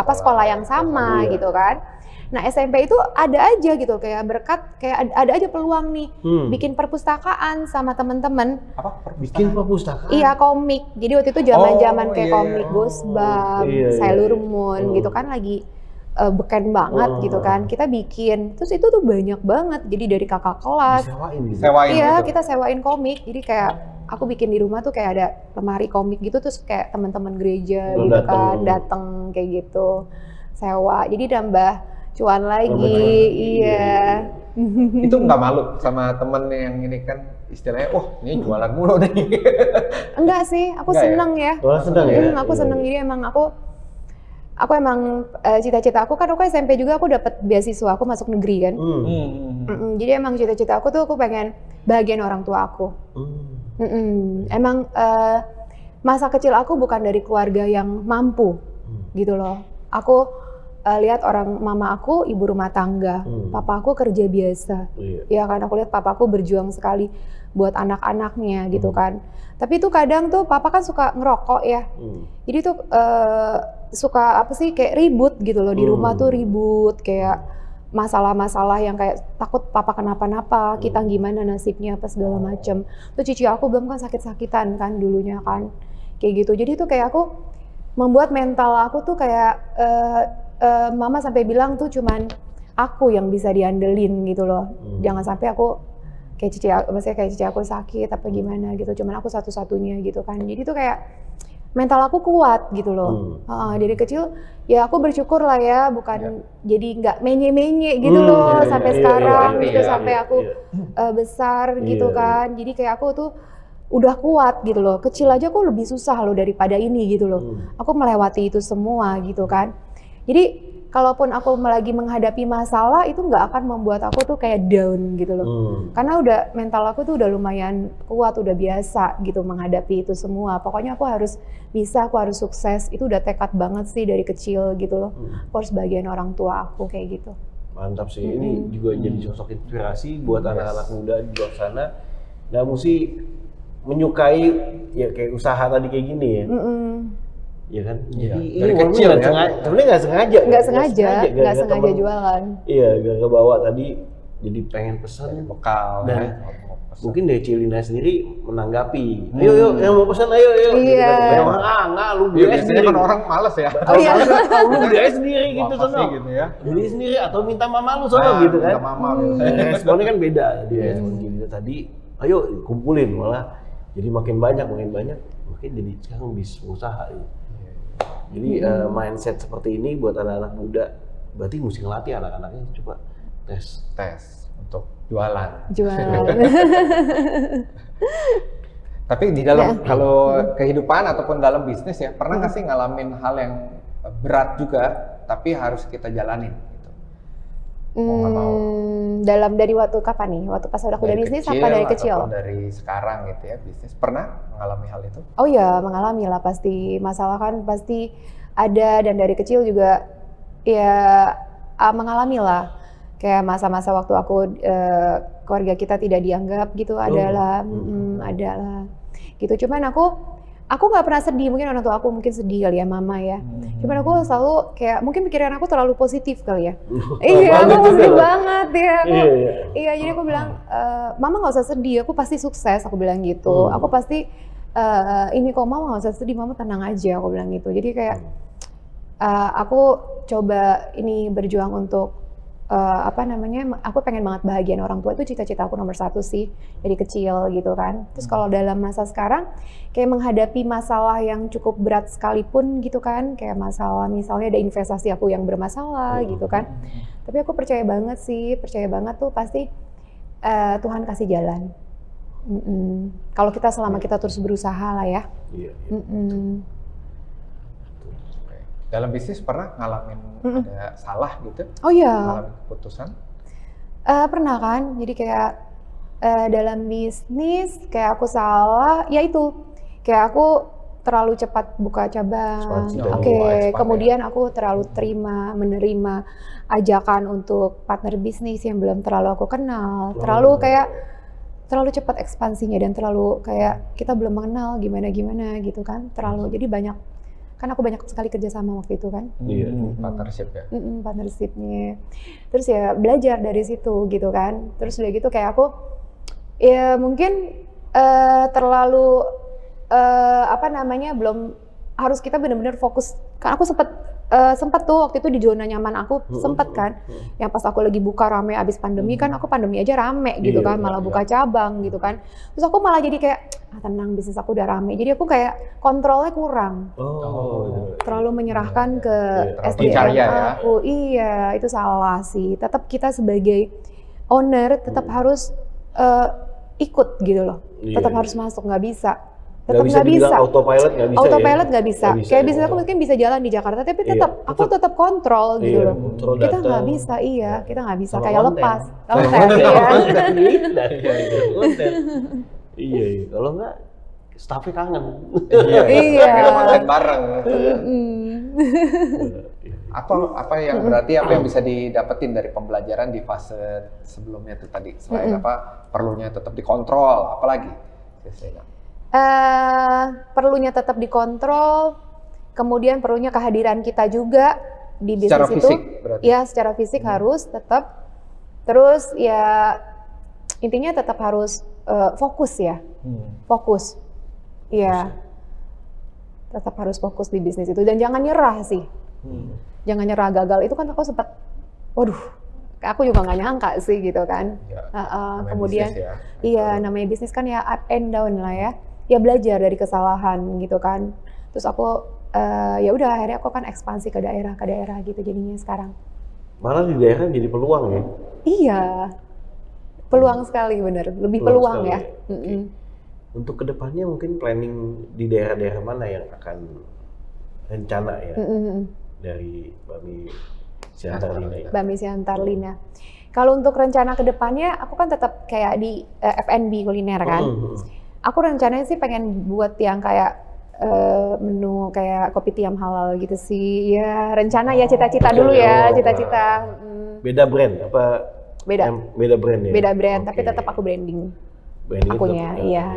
sekolah yang sama gitu kan. Nah SMP itu ada aja gitu, kayak berkat, kayak ada aja peluang nih bikin perpustakaan sama temen-temen. Apa? Bikin perpustakaan? Iya, komik. Jadi waktu itu zaman kayak komik Ghostbump, Sailor Moon gitu kan lagi beken banget gitu kan. Kita bikin, terus itu tuh banyak banget. Jadi dari kakak kelas. Sewain Iya, gitu. kita sewain komik. Jadi kayak aku bikin di rumah tuh kayak ada lemari komik gitu, terus kayak teman-teman gereja gitu kan datang kayak gitu, sewa. Jadi nambah cuan lagi, iya. Itu nggak malu sama temen yang ini kan istilahnya, ini jualan mulu nih. Enggak sih, aku Enggak seneng ya. Seneng ya? Aku seneng, jadi emang aku emang cita-cita aku kan, aku SMP juga aku dapat beasiswa, aku masuk negeri kan. Jadi emang cita-cita aku tuh aku pengen bahagiain orang tua aku. Emang masa kecil aku bukan dari keluarga yang mampu gitu loh. Aku lihat orang mama aku ibu rumah tangga, papa aku kerja biasa, ya kan aku lihat papa aku berjuang sekali buat anak-anaknya gitu kan. Tapi itu kadang tuh papa kan suka ngerokok ya, jadi tuh suka apa sih kayak ribut gitu loh di rumah tuh ribut, kayak masalah-masalah yang kayak takut papa kenapa-napa, kita gimana nasibnya apa segala macem. Tuh cici aku belum kan sakit-sakitan kan dulunya kan, kayak gitu. Jadi tuh kayak aku membuat mental aku tuh kayak mama sampai bilang tuh cuman aku yang bisa diandelin gitu loh. Jangan sampai aku kayak cici aku sakit apa gimana gitu. Cuman aku satu-satunya gitu kan. Jadi tuh kayak mental aku kuat gitu loh. Dari kecil ya aku bersyukur lah ya, bukan jadi nggak menye-menye gitu loh sampai sekarang gitu, sampai aku besar gitu kan. Jadi kayak aku tuh udah kuat gitu loh. Kecil aja aku lebih susah loh daripada ini gitu loh. Aku melewati itu semua gitu kan. Jadi kalaupun aku lagi menghadapi masalah itu nggak akan membuat aku tuh kayak down gitu loh. Karena udah mental aku tuh udah lumayan kuat, udah biasa gitu menghadapi itu semua. Pokoknya aku harus bisa, aku harus sukses. Itu udah tekad banget sih dari kecil gitu loh. Aku harus bagian orang tua aku kayak gitu. Mantap sih. Ini juga jadi sosok inspirasi buat anak-anak muda di luar sana. Nah, mesti menyukai ya kayak usaha tadi kayak gini ya. Iya kan? Jadi dari kecil ya. Sebenarnya nggak sengaja. Nggak sengaja jualan. Iya, gak bawa tadi jadi pengen pesan bekal. Dan mungkin dari Cilina sendiri menanggapi. Ayo yang mau pesan ayo. Iya. Enggak lu beli Biasanya sendiri. kan orang males ya. Lu beli sendiri gitu sono. Gitu ya. Beli sendiri atau minta mama lu sono gitu kan. Minta mama biasanya. Responnya kan beda. Dia respon Cilina tadi, ayo kumpulin, malah jadi makin banyak, makin jadi sekarang bisa usaha. Jadi mindset seperti ini buat anak-anak muda, berarti mesti ngelatih anak-anaknya coba tes untuk jualan. Tapi di dalam kalau kehidupan ataupun dalam bisnis ya, pernah nggak sih ngalamin hal yang berat juga, tapi harus kita jalanin gitu? Mau nggak mau. Dalam dari waktu kapan nih? Waktu pas udah udah bisnis apa dari kecil? Ataupun dari sekarang gitu ya bisnis. Pernah mengalami hal itu? Oh ya, mengalami lah pasti. Masalah kan pasti ada, dan dari kecil juga ya mengalami lah. Kayak masa-masa waktu aku keluarga kita tidak dianggap gitu adalah gitu. Cuman aku aku nggak pernah sedih, mungkin orang tua aku mungkin sedih kali ya, mama ya. Cuman aku selalu kayak mungkin pikiran aku terlalu positif kali ya. Iya, aku positif banget ya. Iya, jadi aku bilang, mama nggak usah sedih, aku pasti sukses, aku bilang gitu. Aku pasti ini kok mama nggak usah sedih, mama tenang aja, aku bilang gitu. Jadi kayak aku coba ini berjuang untuk aku pengen banget bahagian orang tua, itu cita-cita aku nomor 1 sih dari kecil gitu kan. Terus kalau dalam masa sekarang kayak menghadapi masalah yang cukup berat sekalipun gitu kan, kayak masalah misalnya ada investasi aku yang bermasalah gitu kan, tapi aku percaya banget tuh pasti Tuhan kasih jalan. Kalau kita selama kita terus berusaha lah ya. Dalam bisnis pernah ngalamin ada salah gitu? Oh iya. Ngalamin keputusan? Pernah kan, jadi kayak dalam bisnis kayak aku salah, ya itu kayak aku terlalu cepat buka cabang. Kemudian aku terlalu menerima ajakan untuk partner bisnis yang belum terlalu aku kenal, terlalu cepat ekspansinya dan terlalu kayak kita belum mengenal gimana gitu kan, jadi banyak. Kan aku banyak sekali kerjasama waktu itu kan. Partnership ya? Partnershipnya. Terus ya belajar dari situ gitu kan. Terus udah gitu kayak aku, ya mungkin terlalu, belum harus kita benar-benar fokus. Kan aku sempat tuh waktu itu di zona nyaman aku, sempet kan. Yang pas aku lagi buka rame abis pandemi kan, aku pandemi aja rame gitu kan, malah buka cabang gitu kan. Terus aku malah jadi kayak, tenang bisnis aku udah rame. Jadi aku kayak kontrolnya kurang. Terlalu menyerahkan ke SDM aku. Iya, itu salah sih. Tetap kita sebagai owner tetap harus ikut gitu loh. Tetap harus masuk, nggak bisa. Tetap nggak bisa. Autopilot nggak bisa. Autopilot nggak bisa. Kayak bisnis aku mungkin bisa jalan di Jakarta, tapi aku tetap kontrol gitu loh. Kita nggak bisa, kita nggak bisa kayak lepas. Iya. Kalau nggak, staffnya kangen. Iya. Kita konten bareng. Apa yang bisa didapetin dari pembelajaran di fase sebelumnya tuh tadi, selain perlunya tetap dikontrol, apalagi? Perlunya tetap dikontrol, kemudian perlunya kehadiran kita juga di bisnis secara itu. Fisik, berarti? Ya, secara fisik harus tetap. Terus ya intinya tetap harus fokus ya, fokus. Iya, tetap harus fokus di bisnis itu dan jangan nyerah sih. Jangan nyerah, gagal itu kan aku sempat, aku juga nggak nyangka sih gitu kan. Kemudian, namanya bisnis kan ya up and down lah ya. Ya belajar dari kesalahan gitu kan. Terus aku ya udah akhirnya aku kan ekspansi ke daerah gitu jadinya sekarang. Malah di daerah jadi peluang ya? Iya, peluang sekali bener, lebih peluang ya. Untuk kedepannya mungkin planning di daerah-daerah mana yang akan rencana ya dari Bami Siantarlina? Bami Siantarlina. Kalau untuk rencana kedepannya, aku kan tetap kayak di F&B kuliner kan. Aku rencananya sih pengen buat yang kayak menu kayak kopi tiam halal gitu sih. Ya rencana ya, cita-cita dulu ya, cita-cita. Beda brand apa? Beda brand ya? Beda brand, tapi tetap aku branding akunya, iya.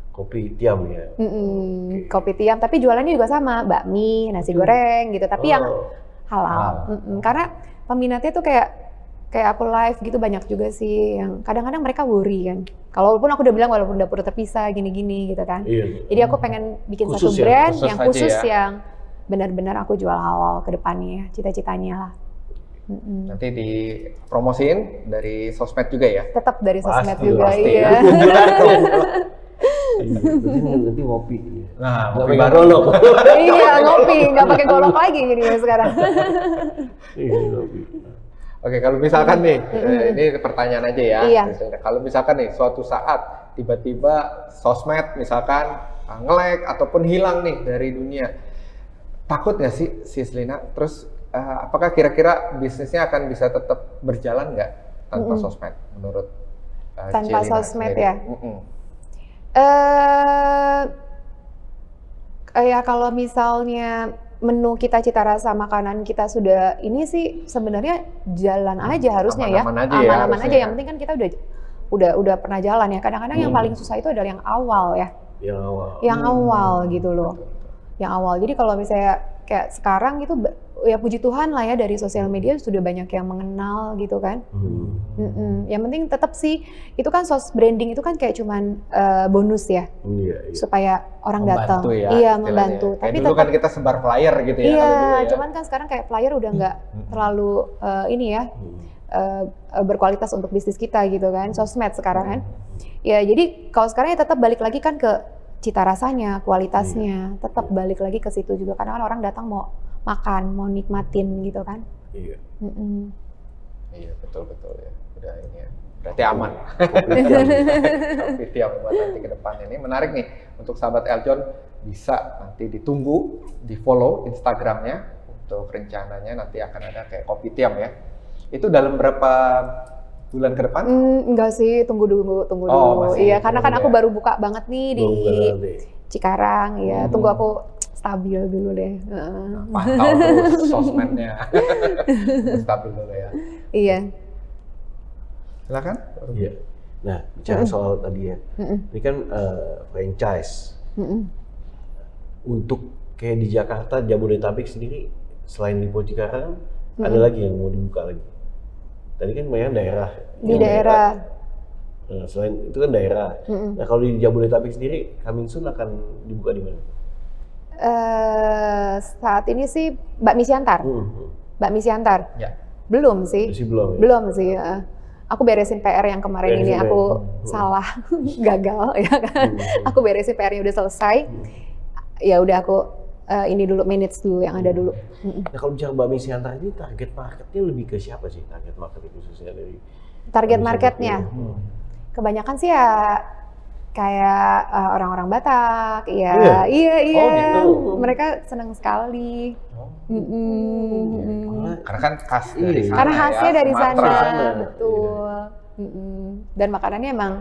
Kopi tiam ya? Kopi tiam, tapi jualannya juga sama, bakmi, nasi goreng gitu, tapi yang halal. Karena peminatnya tuh kayak aku live gitu banyak juga sih yang kadang-kadang mereka worry kan. Walaupun aku udah bilang walaupun dapur terpisah gini-gini gitu kan. Jadi aku pengen bikin satu brand yang khusus yang benar-benar aku jual halal ke depannya, cita-citanya lah. Nanti dipromosiin dari sosmed juga ya? Tetap dari sosmed juga, iya. Nanti ngopi. Nah, ngopi baru loh. Iya, ngopi, nggak pakai golok lagi jadinya sekarang. Oke, kalau misalkan nih, ini pertanyaan aja ya. Iya. Kalau misalkan nih, suatu saat tiba-tiba sosmed misalkan nge-lag ataupun hilang nih dari dunia, takut nggak sih Sislina? Terus apakah kira-kira bisnisnya akan bisa tetap berjalan nggak tanpa sosmed menurut tanpa Cilina sosmed sendiri? ya? Ya kalau misalnya menu kita, cita rasa makanan kita sudah ini sih sebenarnya jalan aja harusnya aman-aman aja. Yang penting kan kita udah pernah jalan ya. Kadang-kadang yang paling susah itu adalah yang awal ya. Yang awal gitu loh. Yang awal. Jadi kalau misalnya kayak sekarang gitu ya puji Tuhan lah ya dari sosial media sudah banyak yang mengenal gitu kan. Yang penting tetap sih itu kan branding itu kan kayak cuman bonus ya. Iya. Supaya orang datang. Membantu ya, Iya, istilahnya. membantu. Kayak Tapi dulu tetap kan kita sebar flyer gitu ya. iya, kalau dulu ya. cuman kan sekarang kayak flyer udah nggak terlalu ini ya berkualitas untuk bisnis kita gitu kan, sosmed sekarang kan. Ya jadi kalau sekarang ya tetap balik lagi kan ke cita rasanya, kualitasnya, tetap balik lagi ke situ juga karena kan orang datang mau makan, mau nikmatin gitu kan. Iya. Iya, betul ya. Udah ini ya. Berarti aman. Kopi tiam buat nanti ke depan ini. Menarik nih untuk sahabat Eljon bisa nanti ditunggu, di follow Instagramnya untuk rencananya nanti akan ada kayak kopi tiam ya. Itu dalam berapa bulan ke depan? Enggak sih, tunggu dulu. Masih Iya, karena kan tunggu aku ya. baru buka banget nih di Cikarang ya. Tunggu aku stabil dulu deh. Pantau terus sosmednya. Stabil dulu ya. Iya. Silakan. Iya. Nah, bicara soal tadi ya, ini kan franchise. Untuk kayak di Jakarta, Jabodetabek sendiri, selain di Cikarang, ada lagi yang mau dibuka lagi. Tadi kan banyak daerah. Di daerah. Nah, selain itu kan daerah. Nah, kalau di Jabodetabek sendiri, coming soon akan dibuka di mana? Saat ini sih Bakmi Siantar. Bakmi Siantar. Ya. Belum sih. Masih belum ya? Belum sih. Aku beresin PR yang kemarin ini Beresin aku PR. salah, gagal ya kan. Aku beresin PR-nya udah selesai. Ya udah aku ini dulu manage dulu yang ada dulu. Nah, kalau bicara Bakmi Siantar ini target marketnya lebih ke siapa sih? Target market khususnya dari Target Bakmi marketnya. Siantar? Kebanyakan sih ya kayak orang-orang Batak, Iya? iya. Oh, gitu. Mereka senang sekali. Karena kan khas dari sana Karena khasnya ya, dari Sumatera. sana, betul. Dan makanannya emang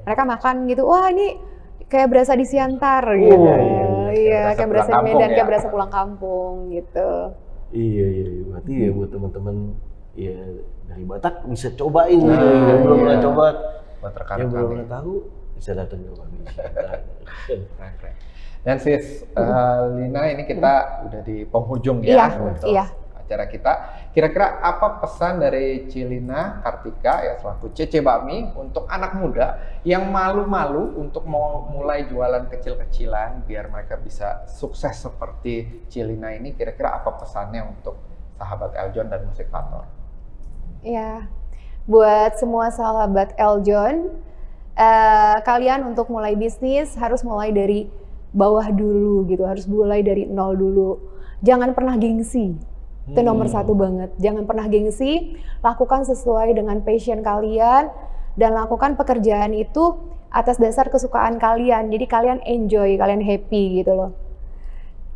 mereka makan gitu, wah ini kayak berasa di Siantar gitu. Iya, Kayak kayak berasa berasa di pulang Medan, kampung kayak ya. berasa pulang kampung gitu. Iya. Berarti ya buat teman-teman ya dari Batak bisa cobain yang belum pernah coba, Buat yang rekan-rekan belum nih. pernah tahu bisa datang ke Bakmi Siantar. Keren. Dan sis Lina ini kita udah di penghujung Iya, ya untuk iya. acara kita. Kira-kira apa pesan dari Cilina Kartika ya selaku Cece Bakmi untuk anak muda yang malu-malu untuk mau mulai jualan kecil-kecilan biar mereka bisa sukses seperti Cilina ini? Kira-kira apa pesannya untuk sahabat Eljon dan Musikvator? Ya, buat semua sahabat Eljon, kalian untuk mulai bisnis harus mulai dari bawah dulu gitu, harus mulai dari nol dulu. Jangan pernah gengsi, itu nomor satu banget. Jangan pernah gengsi, lakukan sesuai dengan passion kalian dan lakukan pekerjaan itu atas dasar kesukaan kalian. Jadi kalian enjoy, kalian happy gitu loh.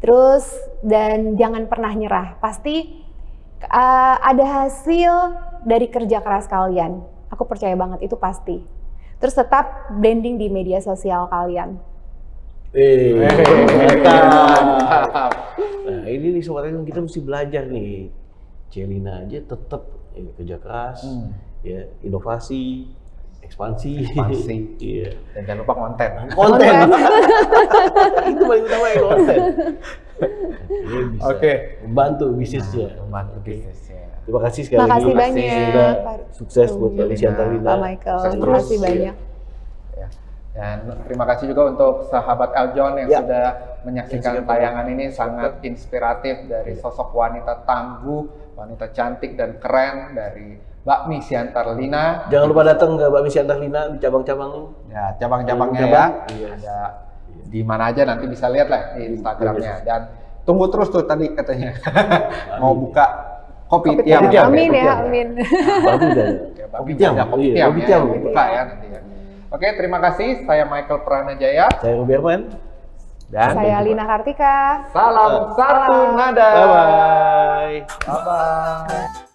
Terus dan jangan pernah nyerah, pasti ada hasil dari kerja keras kalian. Aku percaya banget itu pasti. Terus tetap branding di media sosial kalian. Mantap. Nah, ini nih sobat yang kita mesti belajar nih. Celina aja tetap kerja keras, ya inovasi, ekspansi. Iya. Dan jangan lupa konten. Konten. Itu paling utama ya konten. Ini bisa Oke. membantu bisnisnya. Membantu bisnisnya. Terima kasih sekali lagi. Makasih banyak. Sudah Pak sukses buat Rudi, Bakmi Siantar Lina. Pak Michael, Sukses terima terus. kasih banyak. Ya. Dan terima kasih juga untuk sahabat Eljon yang Ya. sudah menyaksikan Menyaksikan tayangan ini sangat inspiratif dari sosok wanita tangguh, wanita cantik dan keren dari Bakmi Siantar Lina. Jangan lupa datang ke Bakmi Siantar Lina di cabang-cabang. Ya, cabang-cabangnya ya. Cabang, iya. Ada di mana aja nanti bisa lihat lah di Instagramnya. Dan tunggu terus tuh tadi katanya mau buka kopi tiam. Amin ya, amin. Baru udah. Ya, Kopi Bakmi tiam. ada kopi Iya, tiam kopi ya, tiam. yang dibuka ya nanti ya. Oke, terima kasih. Saya Michael Pranajaya Saya Ruby Arman. dan Saya Lina Kartika. salam satu nada. Bye-bye. Bye-bye.